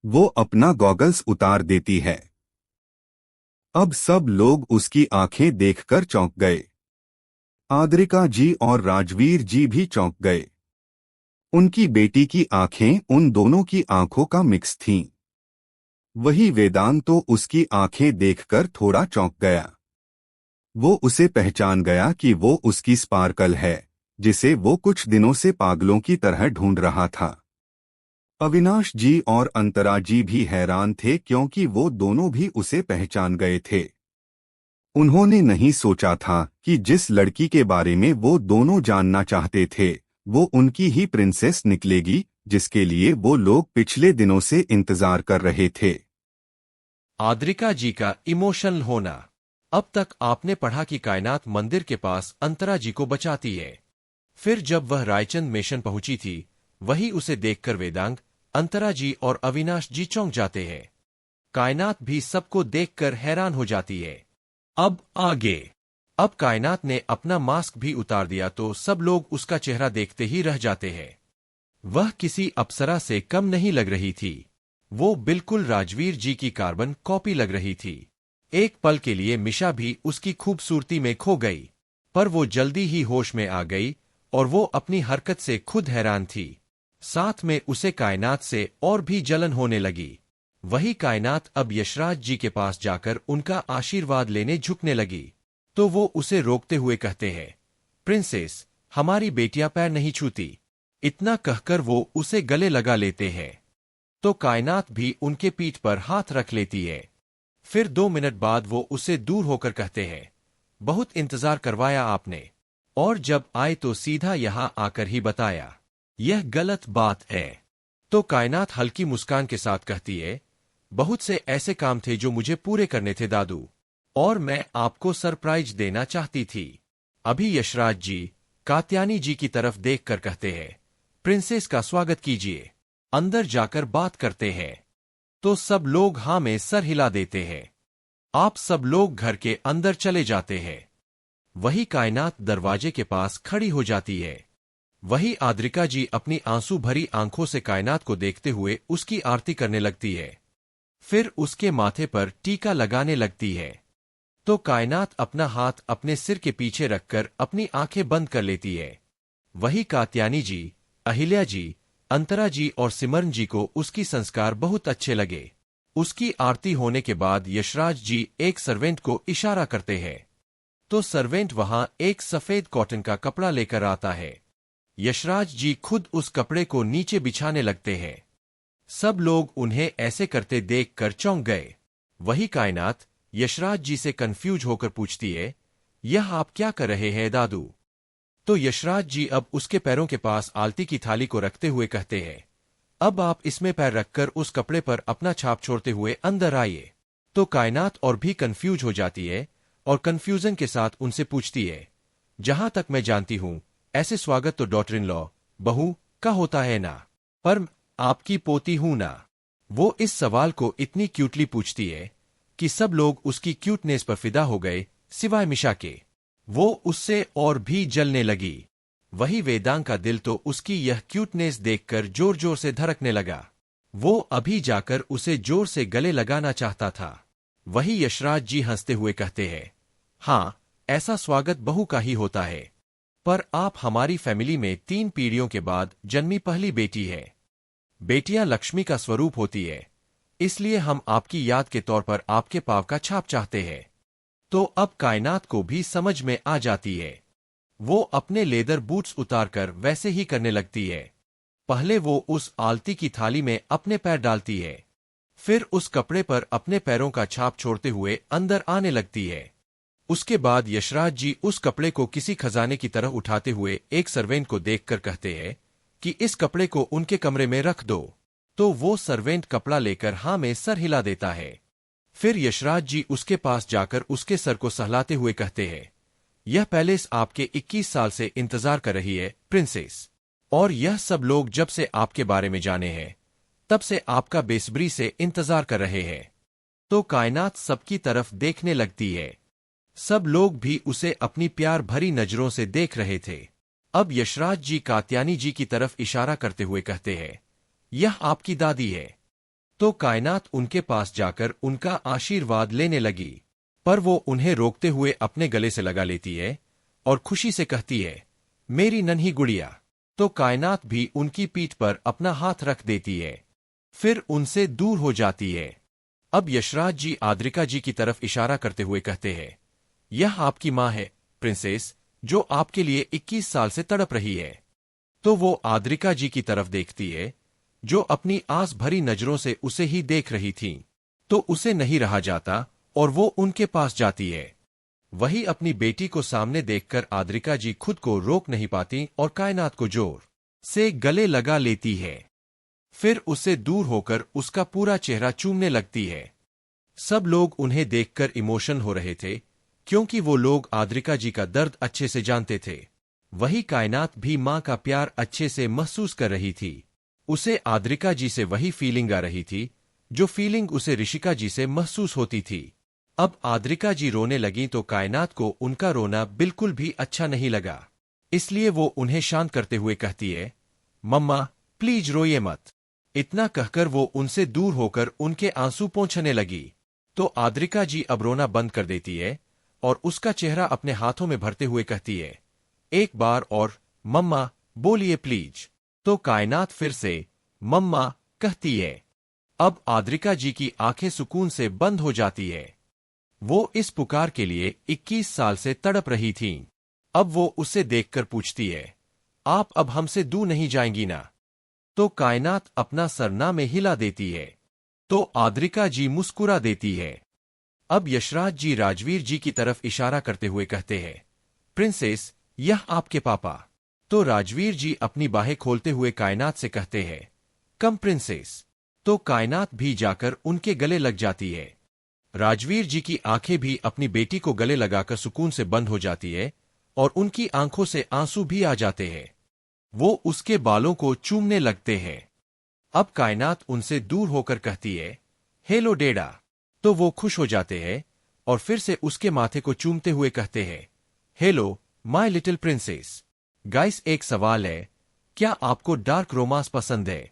वो अपना गॉगल्स उतार देती है। अब सब लोग उसकी आंखें देखकर चौंक गए। आद्रिका जी और राजवीर जी भी चौंक गए। उनकी बेटी की आंखें उन दोनों की आंखों का मिक्स थीं। वही वेदांत तो उसकी आंखें देखकर थोड़ा चौंक गया। वो उसे पहचान गया कि वो उसकी स्पार्कल है, जिसे वो कुछ दिनों से पागलों की तरह ढूंढ रहा था। अविनाश जी और अंतरा जी भी हैरान थे क्योंकि वो दोनों भी उसे पहचान गए थे। उन्होंने नहीं सोचा था कि जिस लड़की के बारे में वो दोनों जानना चाहते थे, वो उनकी ही प्रिंसेस निकलेगी, जिसके लिए वो लोग पिछले दिनों से इंतजार कर रहे थे।
आद्रिका जी का इमोशनल होना। अब तक आपने पढ़ा कि कायनात मंदिर के पास अंतरा जी को बचाती है। फिर जब वह रायचंद मिशन पहुंची थी, वही उसे देखकर वेदांग, अंतरा जी और अविनाश जी चौंक जाते हैं। कायनात भी सबको देखकर हैरान हो जाती है। अब आगे। अब कायनात ने अपना मास्क भी उतार दिया तो सब लोग उसका चेहरा देखते ही रह जाते हैं। वह किसी अप्सरा से कम नहीं लग रही थी। वो बिल्कुल राजवीर जी की कार्बन कॉपी लग रही थी। एक पल के लिए मिशा भी उसकी खूबसूरती में खो गई, पर वो जल्दी ही होश में आ गई और वो अपनी हरकत से खुद हैरान थी। साथ में उसे कायनात से और भी जलन होने लगी। वही कायनात अब यशराज जी के पास जाकर उनका आशीर्वाद लेने झुकने लगी, तो वो उसे रोकते हुए कहते हैं, प्रिंसेस, हमारी बेटियां पैर नहीं छूती। इतना कहकर वो उसे गले लगा लेते हैं। तो कायनात भी उनके पीठ पर हाथ रख लेती है। फिर 2 मिनट बाद वो उसे दूर होकर कहते हैं, बहुत इंतजार करवाया आपने, और जब आए तो सीधा यहां आकर ही बताया। यह गलत बात है। तो कायनात हल्की मुस्कान के साथ कहती है, बहुत से ऐसे काम थे जो मुझे पूरे करने थे दादू, और मैं आपको सरप्राइज देना चाहती थी। अभी यशराज जी कात्यानी जी की तरफ देखकर कहते हैं, प्रिंसेस का स्वागत कीजिए, अंदर जाकर बात करते हैं। तो सब लोग हाँ में सर हिला देते हैं। आप सब लोग घर के अंदर चले जाते हैं। वही कायनात दरवाजे के पास खड़ी हो जाती है। वही आद्रिका जी अपनी आंसू भरी आंखों से कायनात को देखते हुए उसकी आरती करने लगती है। फिर उसके माथे पर टीका लगाने लगती है। तो कायनात अपना हाथ अपने सिर के पीछे रखकर अपनी आंखें बंद कर लेती है। वही कात्यानी जी, अहिल्या जी, अंतरा जी और सिमरन जी को उसकी संस्कार बहुत अच्छे लगे। उसकी आरती होने के बाद यशराज जी एक सर्वेंट को इशारा करते हैं, तो सर्वेंट वहां एक सफेद कॉटन का कपड़ा लेकर आता है। यशराज जी खुद उस कपड़े को नीचे बिछाने लगते हैं। सब लोग उन्हें ऐसे करते देखकर चौंक गए। वही कायनात यशराज जी से कंफ्यूज होकर पूछती है, यह आप क्या कर रहे हैं दादू? तो यशराज जी अब उसके पैरों के पास आलती की थाली को रखते हुए कहते हैं, अब आप इसमें पैर रखकर उस कपड़े पर अपना छाप छोड़ते हुए अंदर आइए। तो कायनात और भी कंफ्यूज हो जाती है और कंफ्यूजन के साथ उनसे पूछती है, जहां तक मैं जानती हूं, ऐसे स्वागत तो डॉटर इन लॉ, बहू का होता है ना, पर आपकी पोती हूं ना। वो इस सवाल को इतनी क्यूटली पूछती है कि सब लोग उसकी क्यूटनेस पर फिदा हो गए, सिवाय मिशा के। वो उससे और भी जलने लगी। वही वेदांग का दिल तो उसकी यह क्यूटनेस देखकर जोर जोर से धड़कने लगा। वो अभी जाकर उसे जोर से गले लगाना चाहता था। वही यशराज जी हंसते हुए कहते हैं, हाँ, ऐसा स्वागत बहू का ही होता है, पर आप हमारी फैमिली में 3 पीढ़ियों के बाद जन्मी पहली बेटी है। बेटियां लक्ष्मी का स्वरूप होती है, इसलिए हम आपकी याद के तौर पर आपके पाँव का छाप चाहते हैं। तो अब कायनात को भी समझ में आ जाती है। वो अपने लेदर बूट्स उतारकर वैसे ही करने लगती है। पहले वो उस आलती की थाली में अपने पैर डालती है, फिर उस कपड़े पर अपने पैरों का छाप छोड़ते हुए अंदर आने लगती है। उसके बाद यशराज जी उस कपड़े को किसी खजाने की तरह उठाते हुए एक सर्वेंट को देखकर कहते हैं कि इस कपड़े को उनके कमरे में रख दो। तो वो सर्वेंट कपड़ा लेकर हाँ में सर हिला देता है। फिर यशराज जी उसके पास जाकर उसके सर को सहलाते हुए कहते हैं, यह पैलेस आपके 21 साल से इंतजार कर रही है प्रिंसेस, और यह सब लोग जब से आपके बारे में जाने हैं तब से आपका बेसब्री से इंतजार कर रहे हैं। तो कायनात सबकी तरफ देखने लगती है। सब लोग भी उसे अपनी प्यार भरी नजरों से देख रहे थे। अब यशराज जी कात्यानी जी की तरफ इशारा करते हुए कहते हैं, यह आपकी दादी है। तो कायनात उनके पास जाकर उनका आशीर्वाद लेने लगी, पर वो उन्हें रोकते हुए अपने गले से लगा लेती है और खुशी से कहती है, मेरी नन्ही गुड़िया, तो कायनात भी उनकी पीठ पर अपना हाथ रख देती है, फिर उनसे दूर हो जाती है। अब यशराज जी आद्रिका जी की तरफ इशारा करते हुए कहते हैं, यह आपकी माँ है प्रिंसेस, जो आपके लिए 21 साल से तड़प रही है। तो वो आद्रिका जी की तरफ देखती है, जो अपनी आस भरी नजरों से उसे ही देख रही थीं। तो उसे नहीं रहा जाता और वो उनके पास जाती है। वही अपनी बेटी को सामने देखकर आद्रिका जी खुद को रोक नहीं पाती और कायनात को जोर से गले लगा लेती है। फिर उससे दूर होकर उसका पूरा चेहरा चूमने लगती है। सब लोग उन्हें देखकर इमोशन हो रहे थे, क्योंकि वो लोग आद्रिका जी का दर्द अच्छे से जानते थे। वही कायनात भी माँ का प्यार अच्छे से महसूस कर रही थी। उसे आद्रिका जी से वही फीलिंग आ रही थी, जो फीलिंग उसे ऋषिका जी से महसूस होती थी। अब आद्रिका जी रोने लगी तो कायनात को उनका रोना बिल्कुल भी अच्छा नहीं लगा। इसलिए वो उन्हें शांत करते हुए कहती है, मम्मा प्लीज रोइए मत। इतना कहकर वो उनसे दूर होकर उनके आंसू पोंछने लगी। तो आद्रिका जी अब रोना बंद कर देती है और उसका चेहरा अपने हाथों में भरते हुए कहती है, एक बार और मम्मा बोलिए प्लीज। तो कायनात फिर से मम्मा कहती है। अब आद्रिका जी की आंखें सुकून से बंद हो जाती है। वो इस पुकार के लिए 21 साल से तड़प रही थीं। अब वो उसे देखकर पूछती है, आप अब हमसे दूर नहीं जाएंगी ना? तो कायनात अपना सरना में हिला देती है। तो आद्रिका जी मुस्कुरा देती है। अब यशराज जी राजवीर जी की तरफ इशारा करते हुए कहते हैं, प्रिंसेस यह आपके पापा। तो राजवीर जी अपनी बाहें खोलते हुए कायनात से कहते हैं, कम प्रिंसेस। तो कायनात भी जाकर उनके गले लग जाती है। राजवीर जी की आंखें भी अपनी बेटी को गले लगाकर सुकून से बंद हो जाती है और उनकी आंखों से आंसू भी आ जाते हैं। वो उसके बालों को चूमने लगते हैं। अब कायनात उनसे दूर होकर कहती है, हेलो डेडा। तो वो खुश हो जाते हैं और फिर से उसके माथे को चूमते हुए कहते हैं, hello my little princess. Guys एक सवाल है, क्या आपको डार्क रोमांस पसंद है?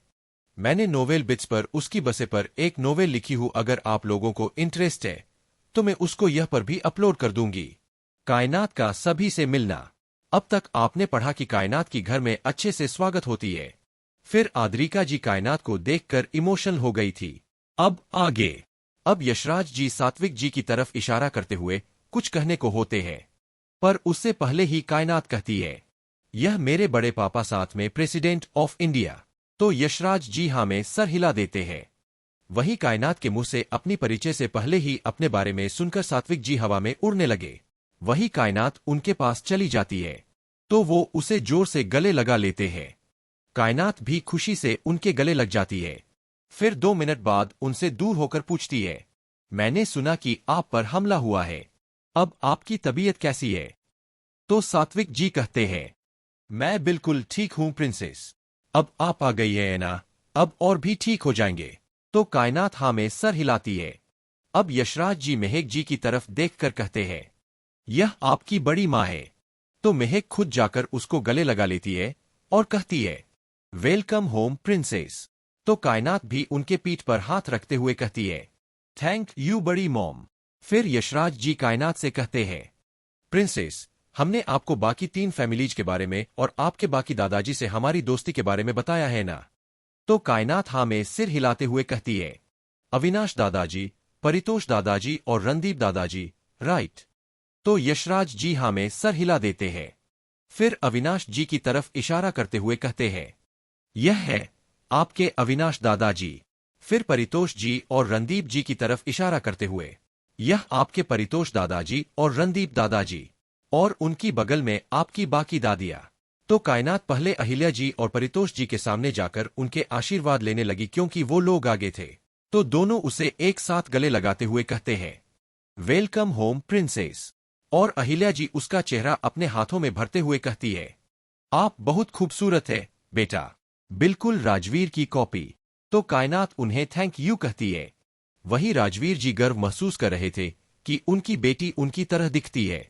मैंने नोवेल बिट्स पर उसकी बसे पर एक नोवेल लिखी हूं, अगर आप लोगों को इंटरेस्ट है तो मैं उसको यह पर भी अपलोड कर दूंगी। कायनात का सभी से मिलना। अब तक आपने पढ़ा कि कायनात की घर में अच्छे से स्वागत होती है। फिर आद्रिका जी कायनात को देखकर इमोशनल हो गई थी। अब आगे। अब यशराज जी सात्विक जी की तरफ इशारा करते हुए कुछ कहने को होते हैं, पर उससे पहले ही कायनात कहती है, यह मेरे बड़े पापा साथ में प्रेसिडेंट ऑफ इंडिया। तो यशराज जी हाँ में सर हिला देते हैं। वही कायनात के मुंह से अपनी परिचय से पहले ही अपने बारे में सुनकर सात्विक जी हवा में उड़ने लगे। वही कायनात उनके पास चली जाती है, तो वो उसे जोर से गले लगा लेते हैं। कायनात भी खुशी से उनके गले लग जाती है। फिर 2 मिनट बाद उनसे दूर होकर पूछती है, मैंने सुना कि आप पर हमला हुआ है, अब आपकी तबीयत कैसी है? तो सात्विक जी कहते हैं, मैं बिल्कुल ठीक हूं प्रिंसेस। अब आप आ गई है ना, अब और भी ठीक हो जाएंगे। तो कायनात हाँ में सर हिलाती है। अब यशराज जी मेहक जी की तरफ देखकर कहते हैं, यह आपकी बड़ी माँ है। तो मेहक खुद जाकर उसको गले लगा लेती है और कहती है, वेलकम होम प्रिंसेस। तो कायनात भी उनके पीठ पर हाथ रखते हुए कहती है, थैंक यू बड़ी मॉम। फिर यशराज जी कायनात से कहते हैं, प्रिंसेस हमने आपको बाकी 3 फैमिलीज के बारे में और आपके बाकी दादाजी से हमारी दोस्ती के बारे में बताया है ना? तो कायनात हाँ में सिर हिलाते हुए कहती है, अविनाश दादाजी, परितोष दादाजी और रणदीप दादाजी, राइट। तो यशराज जी हाँ में सर हिला देते हैं। फिर अविनाश जी की तरफ इशारा करते हुए कहते हैं, यह है आपके अविनाश दादाजी। फिर परितोष जी और रणदीप जी की तरफ इशारा करते हुए, यह आपके परितोष दादाजी और रणदीप दादाजी, और उनकी बगल में आपकी बाकी दादियाँ। तो कायनात पहले अहिल्या जी और परितोष जी के सामने जाकर उनके आशीर्वाद लेने लगी, क्योंकि वो लोग आगे थे। तो दोनों उसे एक साथ गले लगाते हुए कहते हैं, वेलकम होम प्रिंसेस। और अहिल्या जी उसका चेहरा अपने हाथों में भरते हुए कहती है, आप बहुत खूबसूरत है बेटा, बिल्कुल राजवीर की कॉपी। तो कायनात उन्हें थैंक यू कहती है। वही राजवीर जी गर्व महसूस कर रहे थे कि उनकी बेटी उनकी तरह दिखती है।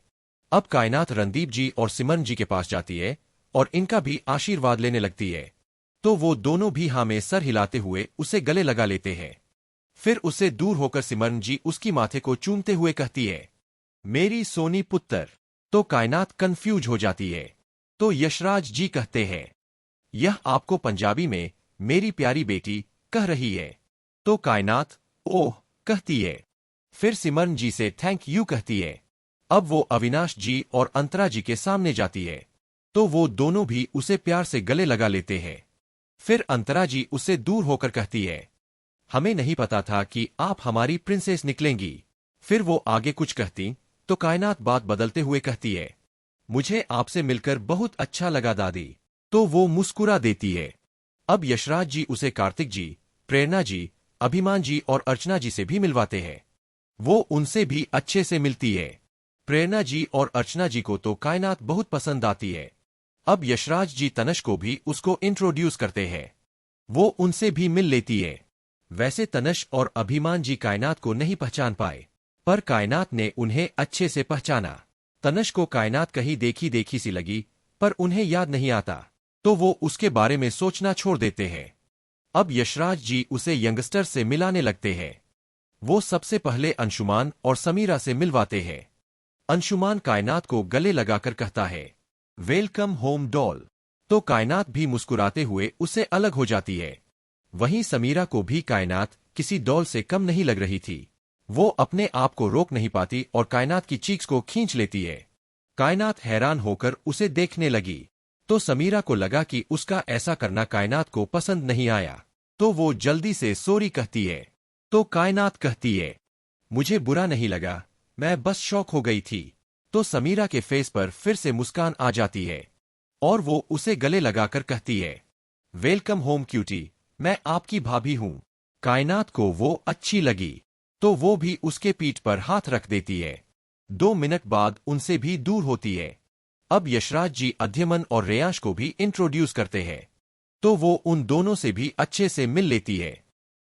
अब कायनात रणदीप जी और सिमरन जी के पास जाती है और इनका भी आशीर्वाद लेने लगती है। तो वो दोनों भी हाँ में सर हिलाते हुए उसे गले लगा लेते हैं। फिर उससे दूर होकर सिमरन जी उसकी माथे को चूमते हुए कहती है, मेरी सोनी पुत्र। तो कायनात कंफ्यूज हो जाती है। तो यशराज जी कहते हैं, यह आपको पंजाबी में मेरी प्यारी बेटी कह रही है। तो कायनात ओह कहती है। फिर सिमरन जी से थैंक यू कहती है। अब वो अविनाश जी और अंतरा जी के सामने जाती है, तो वो दोनों भी उसे प्यार से गले लगा लेते हैं। फिर अंतरा जी उससे दूर होकर कहती है, हमें नहीं पता था कि आप हमारी प्रिंसेस निकलेंगी। फिर वो आगे कुछ कहती तो कायनात बात बदलते हुए कहती है, मुझे आपसे मिलकर बहुत अच्छा लगा दादी। तो वो मुस्कुरा देती है। अब यशराज जी उसे कार्तिक जी, प्रेरणा जी, अभिमान जी और अर्चना जी से भी मिलवाते हैं। वो उनसे भी अच्छे से मिलती है। प्रेरणा जी और अर्चना जी को तो कायनात बहुत पसंद आती है। अब यशराज जी तनश को भी उसको इंट्रोड्यूस करते हैं। वो उनसे भी मिल लेती है। वैसे तनश और अभिमान जी कायनात को नहीं पहचान पाए, पर कायनात ने उन्हें अच्छे से पहचाना। तनश को कायनात कहीं देखी देखी सी लगी, पर उन्हें याद नहीं आता, तो वो उसके बारे में सोचना छोड़ देते हैं। अब यशराज जी उसे यंगस्टर से मिलाने लगते हैं। वो सबसे पहले अंशुमान और समीरा से मिलवाते हैं। अंशुमान कायनात को गले लगाकर कहता है, वेलकम होम डॉल। तो कायनात भी मुस्कुराते हुए उससे अलग हो जाती है। वहीं समीरा को भी कायनात किसी डॉल से कम नहीं लग रही थी। वो अपने आप को रोक नहीं पाती और कायनात की चीक्स को खींच लेती है। कायनात हैरान होकर उसे देखने लगी, तो समीरा को लगा कि उसका ऐसा करना कायनात को पसंद नहीं आया, तो वो जल्दी से सॉरी कहती है। तो कायनात कहती है, मुझे बुरा नहीं लगा, मैं बस शॉक हो गई थी। तो समीरा के फेस पर फिर से मुस्कान आ जाती है और वो उसे गले लगाकर कहती है, वेलकम होम क्यूटी, मैं आपकी भाभी हूं। कायनात को वो अच्छी लगी, तो वो भी उसके पीठ पर हाथ रख देती है। 2 मिनट बाद उनसे भी दूर होती है। अब यशराज जी अध्यमन और रेयांश को भी इंट्रोड्यूस करते हैं, तो वो उन दोनों से भी अच्छे से मिल लेती है।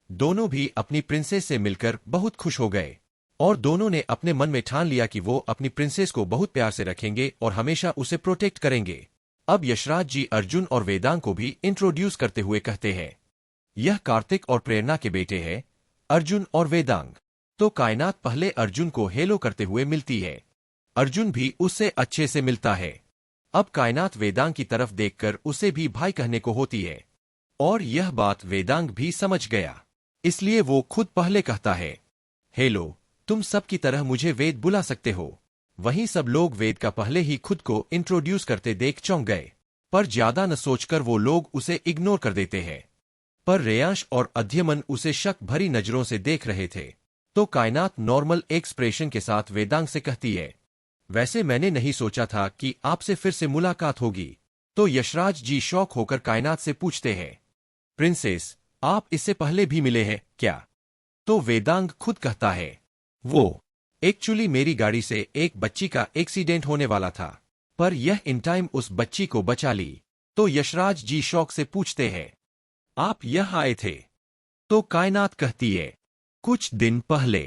दोनों भी अपनी प्रिंसेस से मिलकर बहुत खुश हो गए और दोनों ने अपने मन में ठान लिया कि वो अपनी प्रिंसेस को बहुत प्यार से रखेंगे और हमेशा उसे प्रोटेक्ट करेंगे। अब यशराज जी अर्जुन और वेदांग को भी इंट्रोड्यूस करते हुए कहते हैं, यह कार्तिक और प्रेरणा के बेटे हैं, अर्जुन और वेदांग। तो कायनात पहले अर्जुन को हेलो करते हुए मिलती है। अर्जुन भी उससे अच्छे से मिलता है। अब कायनात वेदांग की तरफ देखकर उसे भी भाई कहने को होती है, और यह बात वेदांग भी समझ गया, इसलिए वो खुद पहले कहता है, हेलो, तुम सब की तरह मुझे वेद बुला सकते हो। वहीं सब लोग वेद का पहले ही खुद को इंट्रोड्यूस करते देख चौंक गए, पर ज्यादा न सोचकर वो लोग उसे इग्नोर कर देते हैं। पर रेयांश और अध्यमन उसे शक भरी नजरों से देख रहे थे, तो कायनात नॉर्मल एक्सप्रेशन के साथ वेदांग से कहती है, वैसे मैंने नहीं सोचा था कि आपसे फिर से मुलाकात होगी। तो यशराज जी शौक होकर कायनात से पूछते हैं, प्रिंसेस, आप इससे पहले भी मिले हैं क्या? तो वेदांग खुद कहता है, वो एक्चुअली मेरी गाड़ी से एक बच्ची का एक्सीडेंट होने वाला था, पर यह इन टाइम उस बच्ची को बचा ली। तो यशराज जी शौक से पूछते हैं, आप यह आए थे? तो कायनात कहती है, कुछ दिन पहले,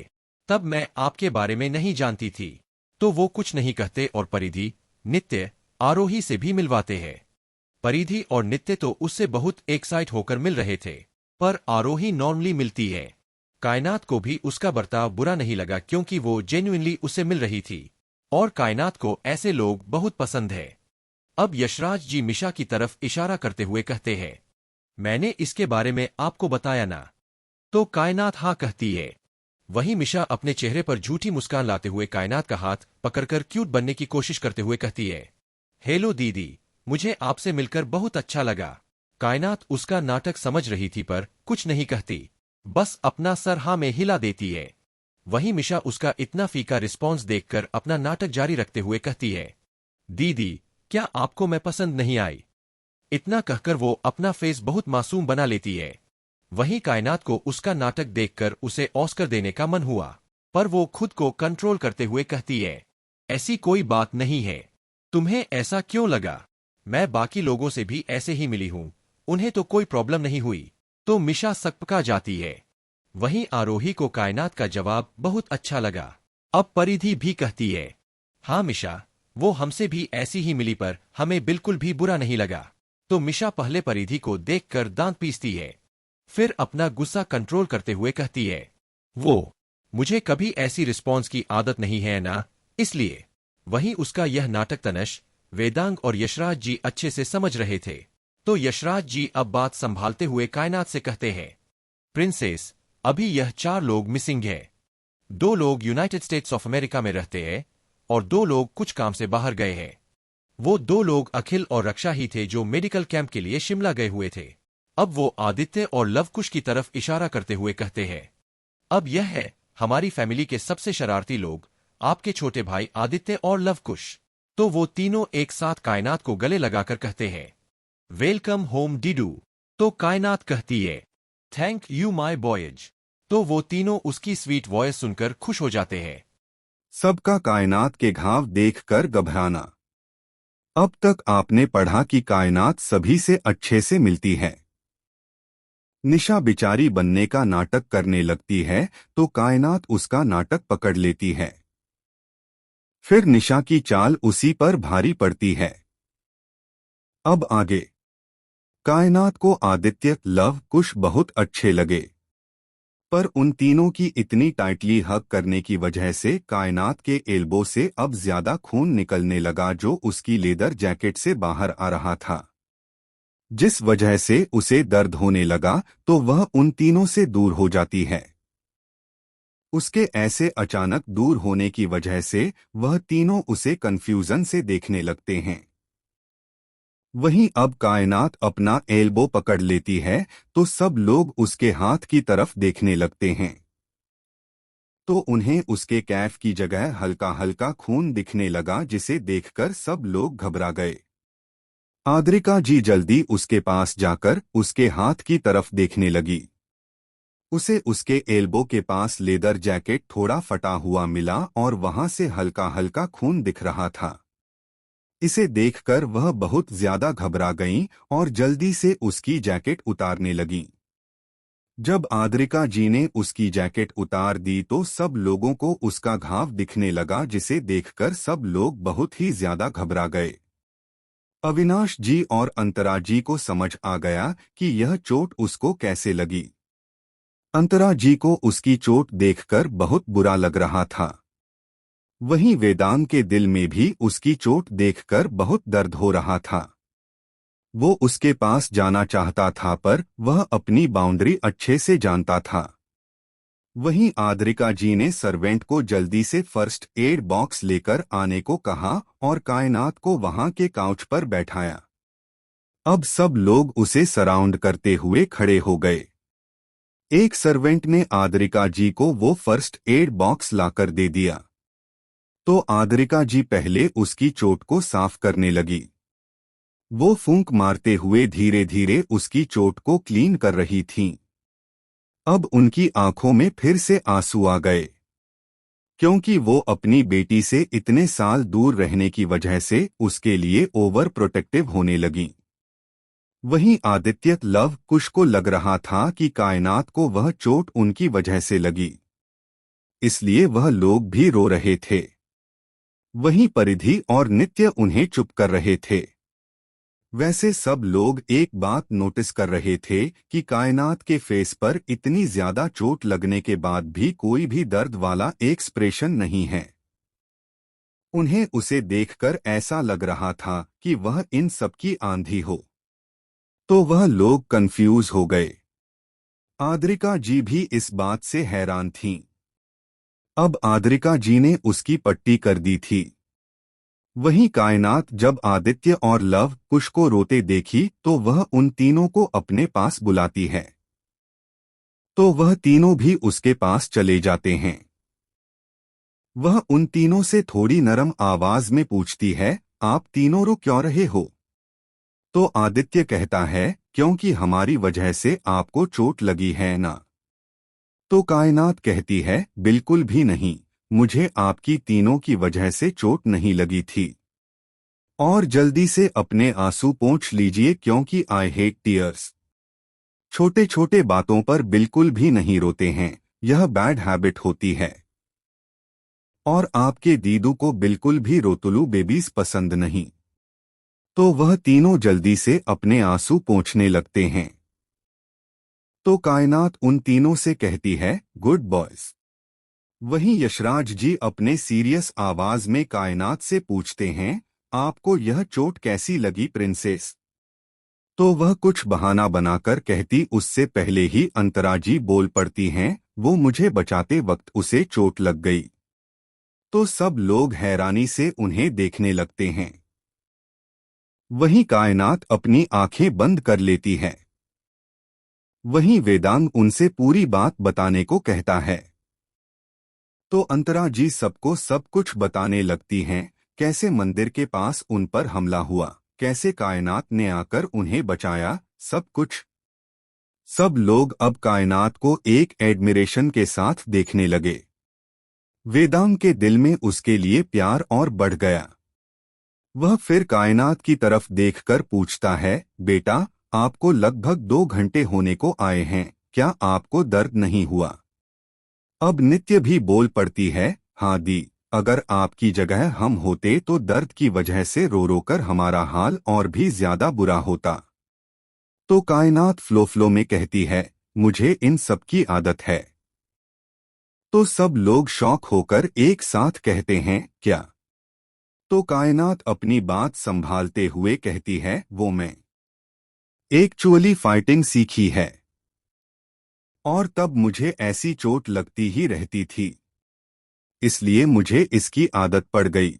तब मैं आपके बारे में नहीं जानती थी। तो वो कुछ नहीं कहते और परिधि, नित्य, आरोही से भी मिलवाते हैं। परिधि और नित्य तो उससे बहुत एक्साइट होकर मिल रहे थे, पर आरोही नॉर्मली मिलती है। कायनात को भी उसका बर्ताव बुरा नहीं लगा क्योंकि वो जेन्युइनली उससे मिल रही थी, और कायनात को ऐसे लोग बहुत पसंद है। अब यशराज जी मिशा की तरफ इशारा करते हुए कहते हैं, मैंने इसके बारे में आपको बताया ना? तो कायनात हाँ कहती है। वहीं मिशा अपने चेहरे पर झूठी मुस्कान लाते हुए कायनात का हाथ पकड़कर क्यूट बनने की कोशिश करते हुए कहती है, हेलो दीदी, मुझे आपसे मिलकर बहुत अच्छा लगा। कायनात उसका नाटक समझ रही थी पर कुछ नहीं कहती, बस अपना सर हाँ में हिला देती है। वहीं मिशा उसका इतना फीका रिस्पॉन्स देखकर अपना नाटक जारी रखते हुए कहती है, दीदी, क्या आपको मैं पसंद नहीं आई? इतना कहकर वो अपना फेस बहुत मासूम बना लेती है। वहीं कायनात को उसका नाटक देखकर उसे ऑस्कर देने का मन हुआ, पर वो खुद को कंट्रोल करते हुए कहती है, ऐसी कोई बात नहीं है। तुम्हें ऐसा क्यों लगा? मैं बाकी लोगों से भी ऐसे ही मिली हूं, उन्हें तो कोई प्रॉब्लम नहीं हुई। तो मिशा सकपका जाती है। वहीं आरोही को कायनात का जवाब बहुत अच्छा लगा। अब परिधि भी कहती है, हाँ मिशा, वो हमसे भी ऐसी ही मिली पर हमें बिल्कुल भी बुरा नहीं लगा। तो मिशा पहले परिधि को देखकर दांत पीसती है, फिर अपना गुस्सा कंट्रोल करते हुए कहती है, वो मुझे कभी ऐसी रिस्पॉन्स की आदत नहीं है ना, इसलिए। वहीं उसका यह नाटक तनश, वेदांग और यशराज जी अच्छे से समझ रहे थे, तो यशराज जी अब बात संभालते हुए कायनात से कहते हैं, प्रिंसेस, अभी यह 4 लोग मिसिंग है। 2 लोग यूनाइटेड स्टेट्स ऑफ अमेरिका में रहते हैं और 2 लोग कुछ काम से बाहर गए हैं। वो 2 लोग अखिल और रक्षा ही थे जो मेडिकल कैंप के लिए शिमला गए हुए थे। अब वो आदित्य और लवकुश की तरफ इशारा करते हुए कहते हैं, अब यह है हमारी फैमिली के सबसे शरारती लोग, आपके छोटे भाई आदित्य और लवकुश। तो वो तीनों एक साथ कायनात को गले लगाकर कहते हैं, वेलकम होम डीडू। तो कायनात कहती है, थैंक यू माय बॉयज। तो वो तीनों उसकी स्वीट वॉइस सुनकर खुश हो जाते हैं।
सबका कायनात के घाव देखकर घबराना। अब तक आपने पढ़ा कि कायनात सभी से अच्छे से मिलती है। निशा बिचारी बनने का नाटक करने लगती है तो कायनात उसका नाटक पकड़ लेती है। फिर निशा की चाल उसी पर भारी पड़ती है। अब आगे। कायनात को आदित्य, लव कुश बहुत अच्छे लगे, पर उन तीनों की इतनी टाइटली हग करने की वजह से कायनात के एल्बो से अब ज्यादा खून निकलने लगा जो उसकी लेदर जैकेट से बाहर आ रहा था, जिस वजह से उसे दर्द होने लगा तो वह उन तीनों से दूर हो जाती है। उसके ऐसे अचानक दूर होने की वजह से वह तीनों उसे कंफ्यूजन से देखने लगते हैं। वहीं अब कायनात अपना एल्बो पकड़ लेती है तो सब लोग उसके हाथ की तरफ देखने लगते हैं, तो उन्हें उसके कैफ की जगह हल्का हल्का खून दिखने लगा जिसे देखकर सब लोग घबरा गए। आद्रिका जी जल्दी उसके पास जाकर उसके हाथ की तरफ देखने लगी। उसे उसके एल्बो के पास लेदर जैकेट थोड़ा फटा हुआ मिला और वहां से हल्का हल्का खून दिख रहा था। इसे देखकर वह बहुत ज्यादा घबरा गईं और जल्दी से उसकी जैकेट उतारने लगीं। जब आद्रिका जी ने उसकी जैकेट उतार दी तो सब लोगों को उसका घाव दिखने लगा जिसे देखकर सब लोग बहुत ही ज्यादा घबरा गए। अविनाश जी और अंतरा जी को समझ आ गया कि यह चोट उसको कैसे लगी। अंतरा जी को उसकी चोट देखकर बहुत बुरा लग रहा था। वहीं वेदांग के दिल में भी उसकी चोट देखकर बहुत दर्द हो रहा था। वो उसके पास जाना चाहता था पर वह अपनी बाउंड्री अच्छे से जानता था। वहीं आद्रिका जी ने सर्वेंट को जल्दी से फर्स्ट एड बॉक्स लेकर आने को कहा और कायनात को वहां के काउच पर बैठाया। अब सब लोग उसे सराउंड करते हुए खड़े हो गए। एक सर्वेंट ने आद्रिका जी को वो फर्स्ट एड बॉक्स लाकर दे दिया, तो आद्रिका जी पहले उसकी चोट को साफ करने लगी। वो फूंक मारते हुए धीरे धीरे उसकी चोट को क्लीन कर रही थीं। अब उनकी आंखों में फिर से आंसू आ गए, क्योंकि वो अपनी बेटी से इतने साल दूर रहने की वजह से उसके लिए ओवर प्रोटेक्टिव होने लगीं। वहीं आदित्य, लव कुश को लग रहा था कि कायनात को वह चोट उनकी वजह से लगी, इसलिए वह लोग भी रो रहे थे। वहीं परिधि और नित्य उन्हें चुप कर रहे थे। वैसे सब लोग एक बात नोटिस कर रहे थे कि कायनात के फेस पर इतनी ज्यादा चोट लगने के बाद भी कोई भी दर्द वाला एक्सप्रेशन नहीं है। उन्हें उसे देखकर ऐसा लग रहा था कि वह इन सबकी आंधी हो। तो वह लोग कंफ्यूज हो गए। आद्रिका जी भी इस बात से हैरान थीं। अब आद्रिका जी ने उसकी पट्टी कर दी थी। वहीं कायनात जब आदित्य और लव कुश को रोते देखी तो वह उन तीनों को अपने पास बुलाती है, तो वह तीनों भी उसके पास चले जाते हैं। वह उन तीनों से थोड़ी नरम आवाज में पूछती है, आप तीनों रो क्यों रहे हो? तो आदित्य कहता है, क्योंकि हमारी वजह से आपको चोट लगी है ना। तो कायनात कहती है, बिल्कुल भी नहीं, मुझे आपकी तीनों की वजह से चोट नहीं लगी थी। और जल्दी से अपने आंसू पोंछ लीजिए क्योंकि आई हेट टीयर्स। छोटे छोटे बातों पर बिल्कुल भी नहीं रोते हैं, यह बैड हैबिट होती है। और आपके दीदू को बिल्कुल भी रोतुलू बेबीज पसंद नहीं। तो वह तीनों जल्दी से अपने आंसू पोंछने लगते हैं। तो कायनात उन तीनों से कहती है, गुड बॉयज। वहीं यशराज जी अपने सीरियस आवाज में कायनात से पूछते हैं, आपको यह चोट कैसी लगी प्रिंसेस? तो वह कुछ बहाना बनाकर कहती उससे पहले ही अंतराजी बोल पड़ती हैं, वो मुझे बचाते वक्त उसे चोट लग गई। तो सब लोग हैरानी से उन्हें देखने लगते हैं। वहीं कायनात अपनी आंखें बंद कर लेती है। वहीं वेदांग उनसे पूरी बात बताने को कहता है। तो अंतरा जी सबको सब कुछ बताने लगती हैं, कैसे मंदिर के पास उन पर हमला हुआ, कैसे कायनात ने आकर उन्हें बचाया, सब कुछ। सब लोग अब कायनात को एक एडमिरेशन के साथ देखने लगे। वेदांग के दिल में उसके लिए प्यार और बढ़ गया। वह फिर कायनात की तरफ देखकर पूछता है, बेटा, आपको लगभग 2 घंटे होने को आए हैं, क्या आपको दर्द नहीं हुआ? अब नित्य भी बोल पड़ती है, हाँ दी, अगर आपकी जगह हम होते तो दर्द की वजह से रो रो कर हमारा हाल और भी ज्यादा बुरा होता। तो कायनात फ्लो फ्लो में कहती है, मुझे इन सब की आदत है। तो सब लोग शौक होकर एक साथ कहते हैं, क्या? तो कायनात अपनी बात संभालते हुए कहती है, वो मैं एक्चुअली फाइटिंग सीखी है और तब मुझे ऐसी चोट लगती ही रहती थी, इसलिए मुझे इसकी आदत पड़ गई।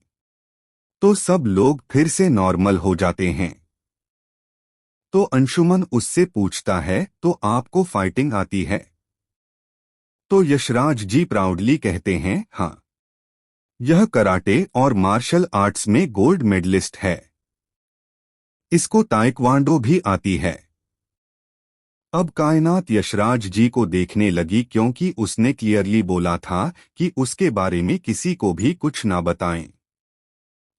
तो सब लोग फिर से नॉर्मल हो जाते हैं। तो अंशुमन उससे पूछता है, तो आपको फाइटिंग आती है? तो यशराज जी प्राउडली कहते हैं, हाँ, यह कराटे और मार्शल आर्ट्स में गोल्ड मेडलिस्ट है। इसको ताइक्वांडो भी आती है। अब कायनात यशराज जी को देखने लगी, क्योंकि उसने क्लियरली बोला था कि उसके बारे में किसी को भी कुछ ना बताएं।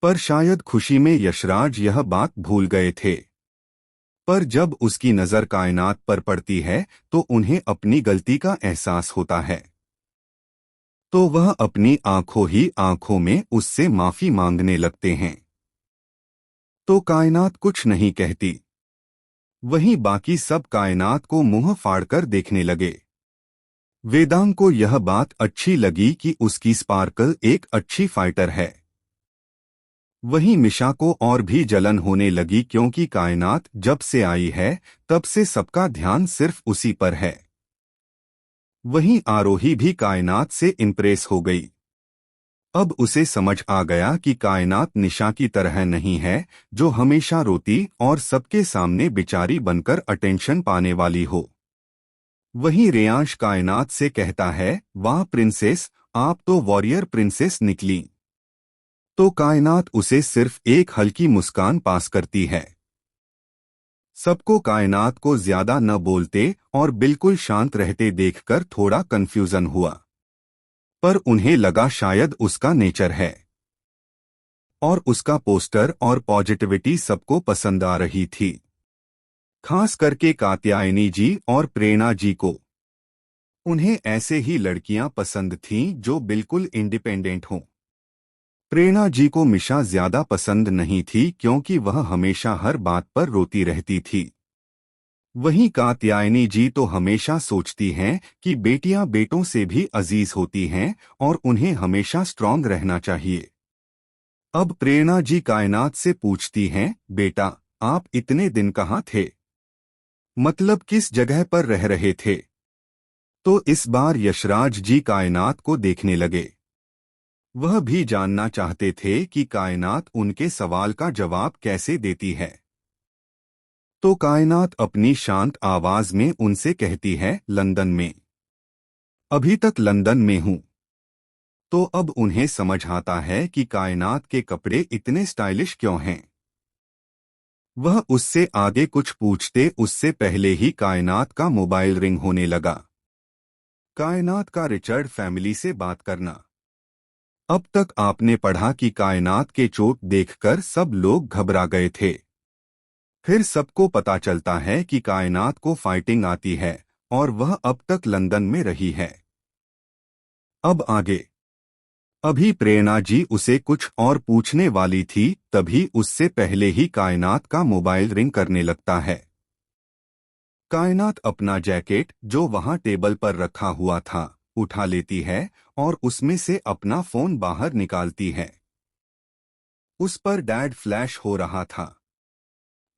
पर शायद खुशी में यशराज यह बात भूल गए थे। पर जब उसकी नजर कायनात पर पड़ती है तो उन्हें अपनी गलती का एहसास होता है। तो वह अपनी आंखों ही आंखों में उससे माफी मांगने लगते हैं। तो कायनात कुछ नहीं कहती। वहीं बाकी सब कायनात को मुंह फाड़कर देखने लगे। वेदांग को यह बात अच्छी लगी कि उसकी स्पार्कल एक अच्छी फाइटर है। वहीं मिशा को और भी जलन होने लगी, क्योंकि कायनात जब से आई है तब से सबका ध्यान सिर्फ उसी पर है। वहीं आरोही भी कायनात से इम्प्रेस हो गई। अब उसे समझ आ गया कि कायनात निशा की तरह नहीं है, जो हमेशा रोती और सबके सामने बेचारी बनकर अटेंशन पाने वाली हो। वहीं रेयांश कायनात से कहता है, वाह प्रिंसेस, आप तो वॉरियर प्रिंसेस निकली। तो कायनात उसे सिर्फ एक हल्की मुस्कान पास करती है। सबको कायनात को ज्यादा न बोलते और बिल्कुल शांत रहते देखकर थोड़ा कंफ्यूजन हुआ। पर उन्हें लगा शायद उसका नेचर है। और उसका पोस्टर और पॉजिटिविटी सबको पसंद आ रही थी, खास करके कात्यायनी जी और प्रेरणा जी को। उन्हें ऐसे ही लड़कियां पसंद थीं जो बिल्कुल इंडिपेंडेंट हों। प्रेरणा जी को मिशा ज्यादा पसंद नहीं थी, क्योंकि वह हमेशा हर बात पर रोती रहती थी। वहीं कात्यायनी जी तो हमेशा सोचती हैं कि बेटियां बेटों से भी अजीज होती हैं और उन्हें हमेशा स्ट्रांग रहना चाहिए। अब प्रेरणा जी कायनात से पूछती हैं, बेटा, आप इतने दिन कहाँ थे? मतलब किस जगह पर रह रहे थे? तो इस बार यशराज जी कायनात को देखने लगे। वह भी जानना चाहते थे कि कायनात उनके सवाल का जवाब कैसे देती है। तो कायनात अपनी शांत आवाज में उनसे कहती है, लंदन में। अभी तक लंदन में हूं। तो अब उन्हें समझ आता है कि कायनात के कपड़े इतने स्टाइलिश क्यों हैं। वह उससे आगे कुछ पूछते उससे पहले ही कायनात का मोबाइल रिंग होने लगा। कायनात का रिचर्ड फैमिली से बात करना। अब तक आपने पढ़ा कि कायनात के चोट देखकर सब लोग घबरा गए थे। फिर सबको पता चलता है कि कायनात को फाइटिंग आती है और वह अब तक लंदन में रही है। अब आगे। अभी प्रेरणा जी उसे कुछ और पूछने वाली थी, तभी उससे पहले ही कायनात का मोबाइल रिंग करने लगता है। कायनात अपना जैकेट जो वहां टेबल पर रखा हुआ था उठा लेती है और उसमें से अपना फोन बाहर निकालती है। उस पर डैड फ्लैश हो रहा था।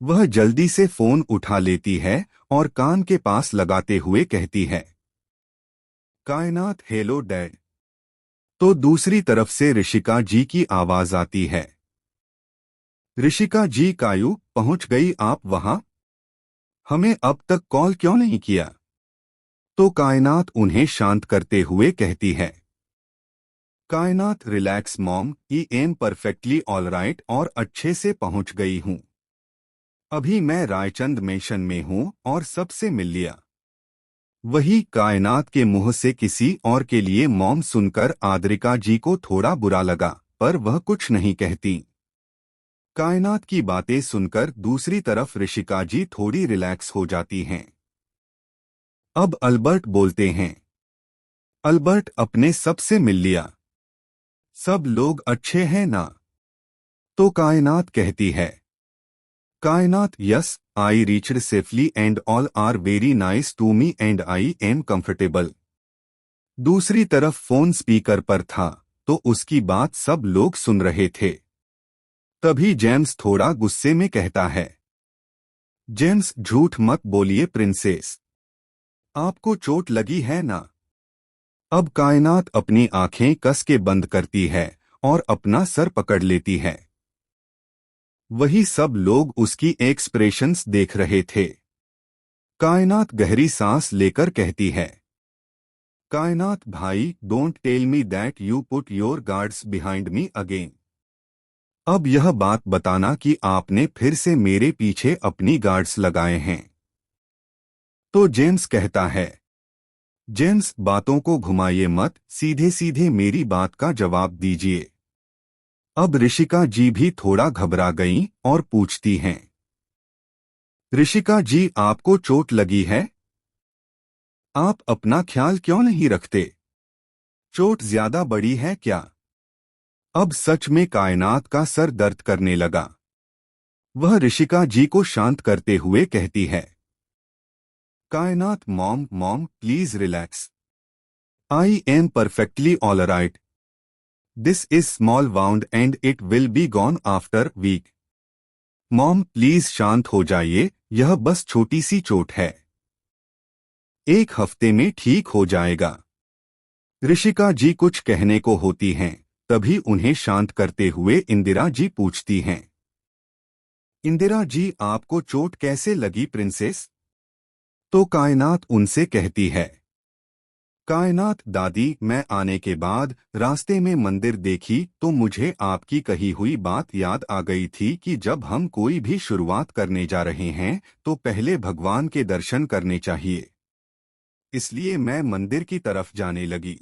वह जल्दी से फोन उठा लेती है और कान के पास लगाते हुए कहती है, कायनात हेलो डैड। तो दूसरी तरफ से ऋषिका जी की आवाज आती है, ऋषिका जी कायू पहुंच गई आप वहां? हमें अब तक कॉल क्यों नहीं किया? तो कायनात उन्हें शांत करते हुए कहती है, कायनात relax mom, E M perfectly alright और अच्छे से पहुंच गई हूं। अभी मैं रायचंद मिशन में हूं और सबसे मिल लिया। वही कायनात के मुंह से किसी और के लिए मॉम सुनकर आद्रिका जी को थोड़ा बुरा लगा, पर वह कुछ नहीं कहती। कायनात की बातें सुनकर दूसरी तरफ ऋषिका जी थोड़ी रिलैक्स हो जाती हैं। अब अल्बर्ट बोलते हैं, अल्बर्ट अपने सबसे मिल लिया? सब लोग अच्छे हैं ना? तो कायनात कहती है, Kainat yes, I reached safely and all are very nice to me and I am comfortable. दूसरी तरफ फोन स्पीकर पर था, तो उसकी बात सब लोग सुन रहे थे। तभी जेम्स थोड़ा गुस्से में कहता है, जेम्स झूठ मत बोलिए प्रिंसेस, आपको चोट लगी है ना? अब कायनात अपनी आंखें कस के बंद करती है और अपना सर पकड़ लेती है। वही सब लोग उसकी एक्सप्रेशंस देख रहे थे। कायनात गहरी सांस लेकर कहती है, कायनात भाई, don't tell me that you put your guards behind me again. अब यह बात बताना कि आपने फिर से मेरे पीछे अपनी गार्ड्स लगाए हैं। तो जेम्स कहता है, जेम्स बातों को घुमाइए मत, सीधे सीधे मेरी बात का जवाब दीजिए। अब ऋषिका जी भी थोड़ा घबरा गईं और पूछती हैं, ऋषिका जी आपको चोट लगी है? आप अपना ख्याल क्यों नहीं रखते? चोट ज्यादा बड़ी है क्या? अब सच में कायनात का सर दर्द करने लगा। वह ऋषिका जी को शांत करते हुए कहती है, Kainat mom mom please relax, I am perfectly alright. This is small wound and it will be gone after week. Mom please शांत हो जाइए, यह बस छोटी सी चोट है, एक हफ्ते में ठीक हो जाएगा। ऋषिका जी कुछ कहने को होती हैं, तभी उन्हें शांत करते हुए इंदिरा जी पूछती हैं, इंदिरा जी आपको चोट कैसे लगी प्रिंसेस? तो कायनात उनसे कहती है, कायनात दादी, मैं आने के बाद रास्ते में मंदिर देखी तो मुझे आपकी कही हुई बात याद आ गई थी कि जब हम कोई भी शुरुआत करने जा रहे हैं तो पहले भगवान के दर्शन करने चाहिए। इसलिए मैं मंदिर की तरफ जाने लगी।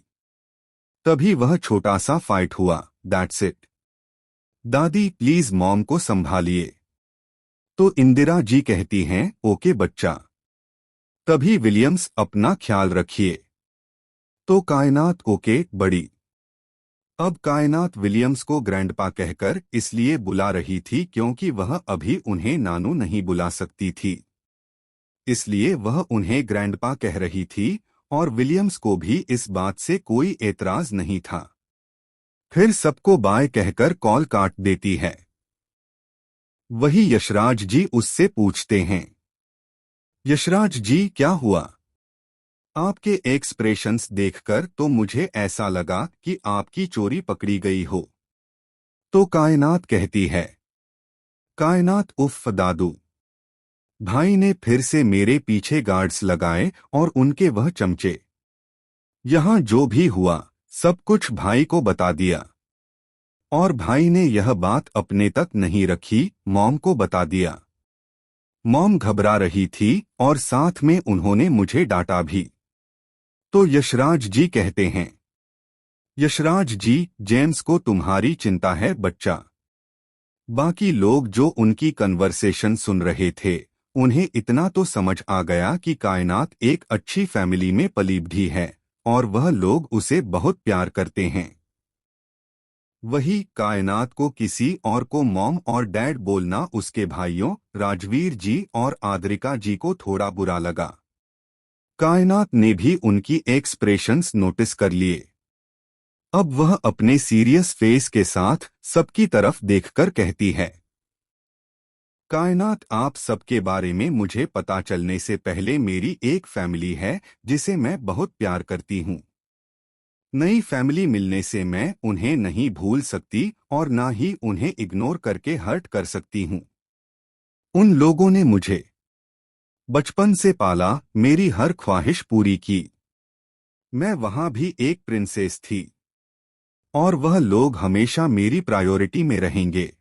तभी वह छोटा सा फाइट हुआ, दैट्स इट। दादी प्लीज मॉम को संभालिए। तो इंदिरा जी कहती हैं, ओके बच्चा। तभी विलियम्स अपना ख्याल रखिए। तो कायनात ओके बड़ी। अब कायनात विलियम्स को ग्रैंडपा कहकर इसलिए बुला रही थी क्योंकि वह अभी उन्हें नानू नहीं बुला सकती थी, इसलिए वह उन्हें ग्रैंडपा कह रही थी और विलियम्स को भी इस बात से कोई एतराज नहीं था। फिर सबको बाय कहकर कॉल काट देती है। वही यशराज जी उससे पूछते हैं, यशराज जी क्या हुआ? आपके एक्सप्रेशंस देखकर तो मुझे ऐसा लगा कि आपकी चोरी पकड़ी गई हो। तो कायनात कहती है, कायनात उफ दादू, भाई ने फिर से मेरे पीछे गार्ड्स लगाए और उनके वह चमचे। यहाँ जो भी हुआ सब कुछ भाई को बता दिया और भाई ने यह बात अपने तक नहीं रखी, मॉम को बता दिया। मॉम घबरा रही थी और साथ में उन्होंने मुझे डांटा भी। तो यशराज जी कहते हैं, यशराज जी, जेम्स को तुम्हारी चिंता है बच्चा। बाकी लोग जो उनकी कन्वर्सेशन सुन रहे थे उन्हें इतना तो समझ आ गया कि कायनात एक अच्छी फैमिली में पली बढ़ी है और वह लोग उसे बहुत प्यार करते हैं। वही कायनात को किसी और को मॉम और डैड बोलना उसके भाइयों राजवीर जी और आद्रिका जी को थोड़ा बुरा लगा। कायनात ने भी उनकी एक्सप्रेशंस नोटिस कर लिए। अब वह अपने सीरियस फेस के साथ सबकी तरफ देखकर कहती है, कायनात आप सबके बारे में मुझे पता चलने से पहले मेरी एक फैमिली है जिसे मैं बहुत प्यार करती हूँ। नई फैमिली मिलने से मैं उन्हें नहीं भूल सकती और ना ही उन्हें इग्नोर करके हर्ट कर सकती हूँ। उन लोगों ने मुझे बचपन से पाला, मेरी हर ख्वाहिश पूरी की। मैं वहां भी एक प्रिंसेस थी और वह लोग हमेशा मेरी प्रायोरिटी में रहेंगे।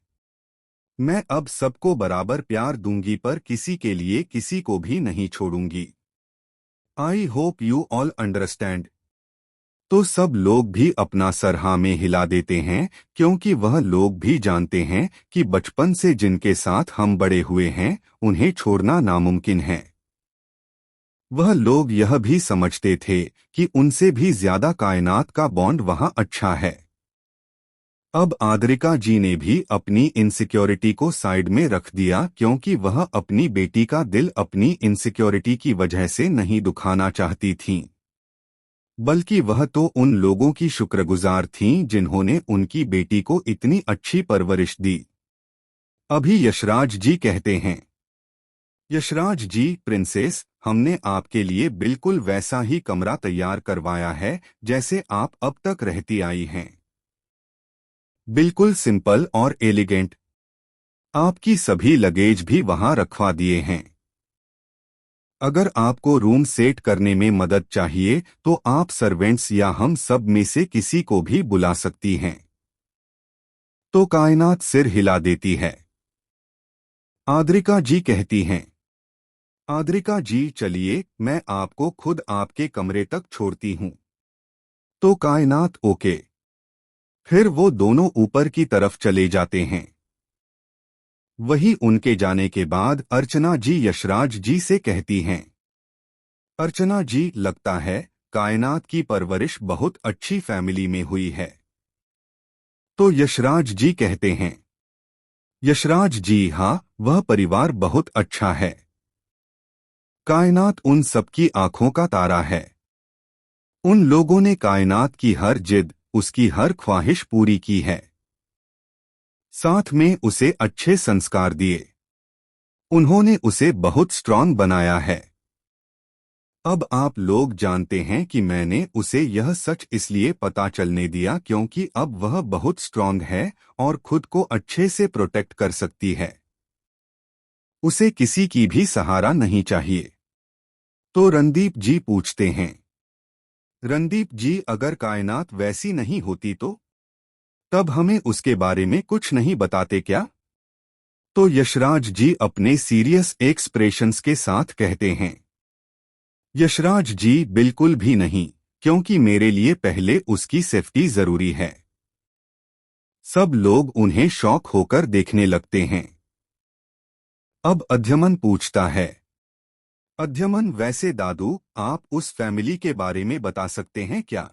मैं अब सबको बराबर प्यार दूंगी पर किसी के लिए किसी को भी नहीं छोड़ूंगी। I hope you all understand. तो सब लोग भी अपना सर हाँ में हिला देते हैं क्योंकि वह लोग भी जानते हैं कि बचपन से जिनके साथ हम बड़े हुए हैं उन्हें छोड़ना नामुमकिन है। वह लोग यह भी समझते थे कि उनसे भी ज्यादा कायनात का बॉन्ड वहां अच्छा है। अब आद्रिका जी ने भी अपनी इनसिक्योरिटी को साइड में रख दिया क्योंकि वह अपनी बेटी का दिल अपनी इनसिक्योरिटी की वजह से नहीं दुखाना चाहती थीं, बल्कि वह तो उन लोगों की शुक्रगुजार थीं जिन्होंने उनकी बेटी को इतनी अच्छी परवरिश दी। अभी यशराज जी कहते हैं, यशराज जी प्रिंसेस, हमने आपके लिए बिल्कुल वैसा ही कमरा तैयार करवाया है जैसे आप अब तक रहती आई हैं। बिल्कुल सिंपल और एलिगेंट। आपकी सभी लगेज भी वहां रखवा दिए हैं। अगर आपको रूम सेट करने में मदद चाहिए तो आप सर्वेंट्स या हम सब में से किसी को भी बुला सकती हैं। तो कायनात सिर हिला देती है। आद्रिका जी कहती हैं, आद्रिका जी चलिए मैं आपको खुद आपके कमरे तक छोड़ती हूँ। तो कायनात ओके। फिर वो दोनों ऊपर की तरफ चले जाते हैं। वही उनके जाने के बाद अर्चना जी यशराज जी से कहती हैं, अर्चना जी लगता है कायनात की परवरिश बहुत अच्छी फैमिली में हुई है। तो यशराज जी कहते हैं, यशराज जी हाँ, वह परिवार बहुत अच्छा है। कायनात उन सबकी आंखों का तारा है। उन लोगों ने कायनात की हर जिद, उसकी हर ख्वाहिश पूरी की है। साथ में उसे अच्छे संस्कार दिए। उन्होंने उसे बहुत स्ट्रांग बनाया है। अब आप लोग जानते हैं कि मैंने उसे यह सच इसलिए पता चलने दिया क्योंकि अब वह बहुत स्ट्रांग है और खुद को अच्छे से प्रोटेक्ट कर सकती है। उसे किसी की भी सहारा नहीं चाहिए। तो रणदीप जी पूछते हैं, रणदीप जी अगर कायनात वैसी नहीं होती तो तब हमें उसके बारे में कुछ नहीं बताते क्या? तो यशराज जी अपने सीरियस एक्सप्रेशंस के साथ कहते हैं, यशराज जी बिल्कुल भी नहीं, क्योंकि मेरे लिए पहले उसकी सेफ्टी जरूरी है। सब लोग उन्हें शौक होकर देखने लगते हैं। अब अध्यमन पूछता है, अध्यमन वैसे दादू आप उस फैमिली के बारे में बता सकते हैं क्या?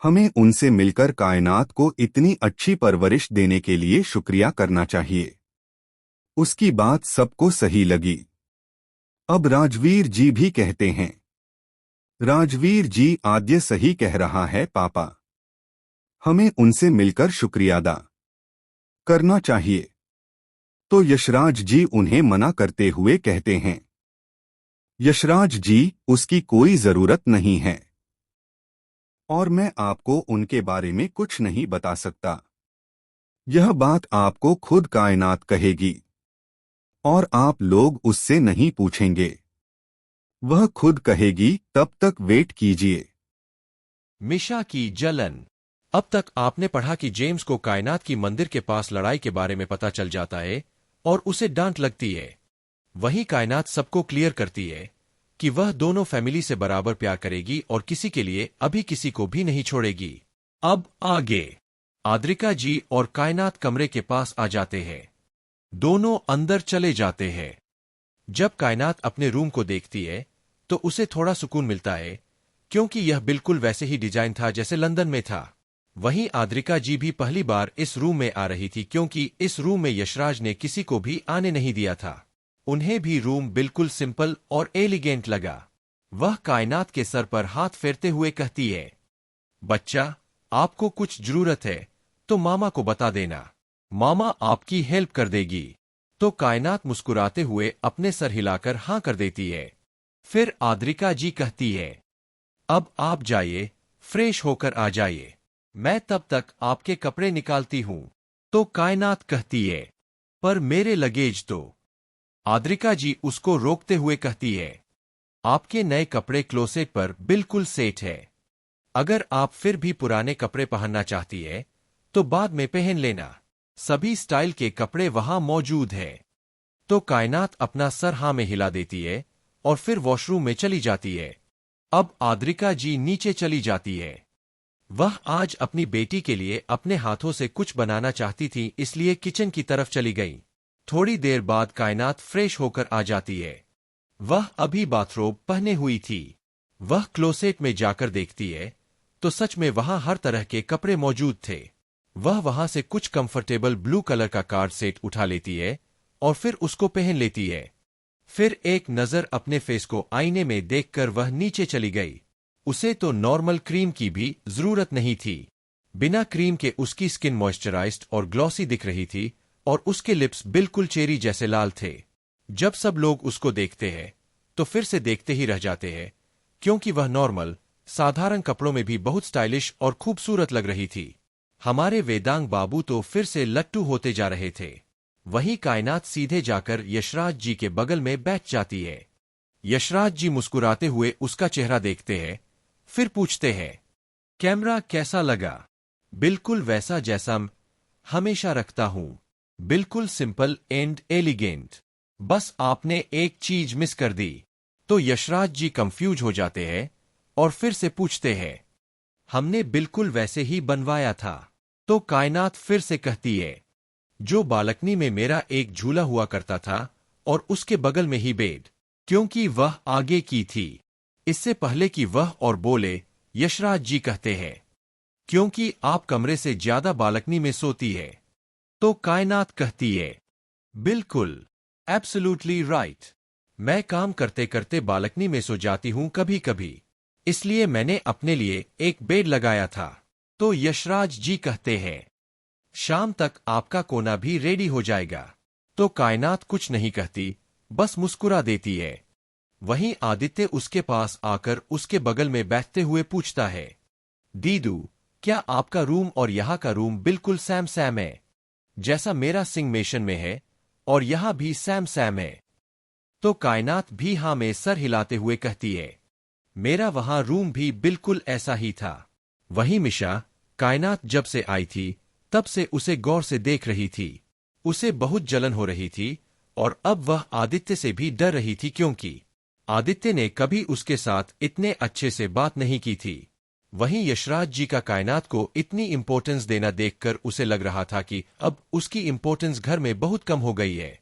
हमें उनसे मिलकर कायनात को इतनी अच्छी परवरिश देने के लिए शुक्रिया करना चाहिए। उसकी बात सबको सही लगी। अब राजवीर जी भी कहते हैं, राजवीर जी आद्य सही कह रहा है पापा। हमें उनसे मिलकर शुक्रिया अदा करना चाहिए। तो यशराज जी उन्हें मना करते हुए कहते हैं, यशराज जी उसकी कोई जरूरत नहीं है और मैं आपको उनके बारे में कुछ नहीं बता सकता। यह बात आपको खुद कायनात कहेगी और आप लोग उससे नहीं पूछेंगे। वह खुद कहेगी, तब तक वेट कीजिए।
मिशा की जलन। अब तक आपने पढ़ा कि जेम्स को कायनात की मंदिर के पास लड़ाई के बारे में पता चल जाता है और उसे डांट लगती है। वहीं कायनात सबको क्लियर करती है कि वह दोनों फैमिली से बराबर प्यार करेगी और किसी के लिए अभी किसी को भी नहीं छोड़ेगी। अब आगे आद्रिका जी और कायनात कमरे के पास आ जाते हैं। दोनों अंदर चले जाते हैं। जब कायनात अपने रूम को देखती है तो उसे थोड़ा सुकून मिलता है क्योंकि यह बिल्कुल वैसे ही डिजाइन था जैसे लंदन में था। वहीं आद्रिका जी भी पहली बार इस रूम में आ रही थी क्योंकि इस रूम में यशराज ने किसी को भी आने नहीं दिया था। उन्हें भी रूम बिल्कुल सिंपल और एलिगेंट लगा। वह कायनात के सर पर हाथ फेरते हुए कहती है, बच्चा आपको कुछ जरूरत है तो मामा को बता देना, मामा आपकी हेल्प कर देगी। तो कायनात मुस्कुराते हुए अपने सर हिलाकर हाँ कर देती है। फिर आद्रिका जी कहती है, अब आप जाइए, फ्रेश होकर आ जाइए, मैं तब तक आपके कपड़े निकालती हूँ। तो कायनात कहती है, पर मेरे लगेज तो। आद्रिका जी उसको रोकते हुए कहती है, आपके नए कपड़े क्लोसेट पर बिल्कुल सेट है। अगर आप फिर भी पुराने कपड़े पहनना चाहती है तो बाद में पहन लेना, सभी स्टाइल के कपड़े वहां मौजूद है। तो कायनात अपना सर हाँ में हिला देती है और फिर वॉशरूम में चली जाती है। अब आद्रिका जी नीचे चली जाती है। वह आज अपनी बेटी के लिए अपने हाथों से कुछ बनाना चाहती थी, इसलिए किचन की तरफ चली गई। थोड़ी देर बाद कायनात फ्रेश होकर आ जाती है। वह अभी बाथरोब पहने हुई थी। वह क्लोसेट में जाकर देखती है तो सच में वहां हर तरह के कपड़े मौजूद थे। वह वहां से कुछ कंफर्टेबल ब्लू कलर का कार्ड सेट उठा लेती है और फिर उसको पहन लेती है। फिर एक नजर अपने फेस को आईने में देखकर वह नीचे चली गई। उसे तो नॉर्मल क्रीम की भी जरूरत नहीं थी। बिना क्रीम के उसकी स्किन मॉइस्चराइज्ड और ग्लॉसी दिख रही थी और उसके लिप्स बिल्कुल चेरी जैसे लाल थे। जब सब लोग उसको देखते हैं तो फिर से देखते ही रह जाते हैं, क्योंकि वह नॉर्मल साधारण कपड़ों में भी बहुत स्टाइलिश और खूबसूरत लग रही थी। हमारे वेदांग बाबू तो फिर से लट्टू होते जा रहे थे। वहीं कायनात सीधे जाकर यशराज जी के बगल में बैठ जाती है। यशराज जी मुस्कुराते हुए उसका चेहरा देखते हैं, फिर पूछते हैं, कैमरा कैसा लगा? बिल्कुल वैसा जैसा मैं हमेशा रखता हूं, बिल्कुल सिंपल एंड एलिगेंट। बस आपने एक चीज मिस कर दी। तो यशराज जी कंफ्यूज हो जाते हैं और फिर से पूछते हैं, हमने बिल्कुल वैसे ही बनवाया था। तो कायनात फिर से कहती है, जो बालकनी में मेरा एक झूला हुआ करता था और उसके बगल में ही बेड, क्योंकि वह आगे की थी। इससे पहले कि वह और बोले, यशराज जी कहते हैं, क्योंकि आप कमरे से ज्यादा बालकनी में सोती है। तो कायनात कहती है, बिल्कुल, एब्सोल्युटली राइट। मैं काम करते करते बालकनी में सो जाती हूं कभी कभी, इसलिए मैंने अपने लिए एक बेड लगाया था। तो यशराज जी कहते हैं, शाम तक आपका कोना भी रेडी हो जाएगा। तो कायनात कुछ नहीं कहती, बस मुस्कुरा देती है। वहीं आदित्य उसके पास आकर उसके बगल में बैठते हुए पूछता है, दीदू, क्या आपका रूम और यहाँ का रूम बिल्कुल सैम सैम है, जैसा मेरा सिंगमेशन में है और यहाँ भी सैम सैम है? तो कायनात भी हाँ में सर हिलाते हुए कहती है, मेरा वहां रूम भी बिल्कुल ऐसा ही था। वहीं मिशा, कायनात जब से आई थी तब से उसे गौर से देख रही थी। उसे बहुत जलन हो रही थी और अब वह आदित्य से भी डर रही थी, क्योंकि आदित्य ने कभी उसके साथ इतने अच्छे से बात नहीं की थी। वहीं यशराज जी का कायनात को इतनी इंपॉर्टेंस देना देखकर उसे लग रहा था कि अब उसकी इंपॉर्टेंस घर में बहुत कम हो गई है।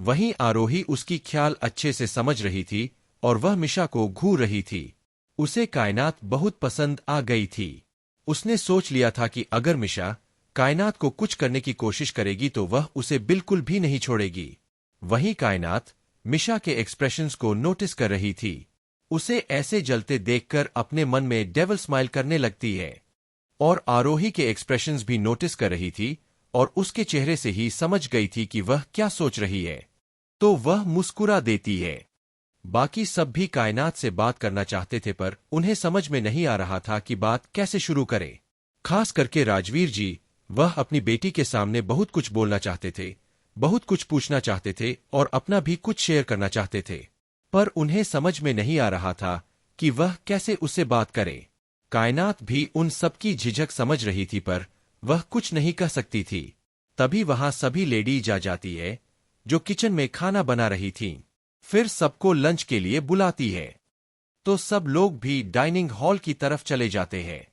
वहीं आरोही उसकी ख्याल अच्छे से समझ रही थी और वह मिशा को घूर रही थी। उसे कायनात बहुत पसंद आ गई थी। उसने सोच लिया था कि अगर मिशा कायनात को कुछ करने की कोशिश करेगी तो वह उसे बिल्कुल भी नहीं छोड़ेगी। वहीं कायनात मिशा के एक्सप्रेशंस को नोटिस कर रही थी। उसे ऐसे जलते देखकर अपने मन में डेविल स्माइल करने लगती है और आरोही के एक्सप्रेशंस भी नोटिस कर रही थी और उसके चेहरे से ही समझ गई थी कि वह क्या सोच रही है। तो वह मुस्कुरा देती है। बाकी सब भी कायनात से बात करना चाहते थे, पर उन्हें समझ में नहीं आ रहा था कि बात कैसे शुरू करें। खास करके राजवीर जी, वह अपनी बेटी के सामने बहुत कुछ बोलना चाहते थे, बहुत कुछ पूछना चाहते थे और अपना भी कुछ शेयर करना चाहते थे, पर उन्हें समझ में नहीं आ रहा था कि वह कैसे उससे बात करे। कायनात भी उन सबकी झिझक समझ रही थी, पर वह कुछ नहीं कह सकती थी। तभी वहां सभी लेडीज आ जाती है जो किचन में खाना बना रही थीं। फिर सबको लंच के लिए बुलाती है। तो सब लोग भी डाइनिंग हॉल की तरफ चले जाते हैं।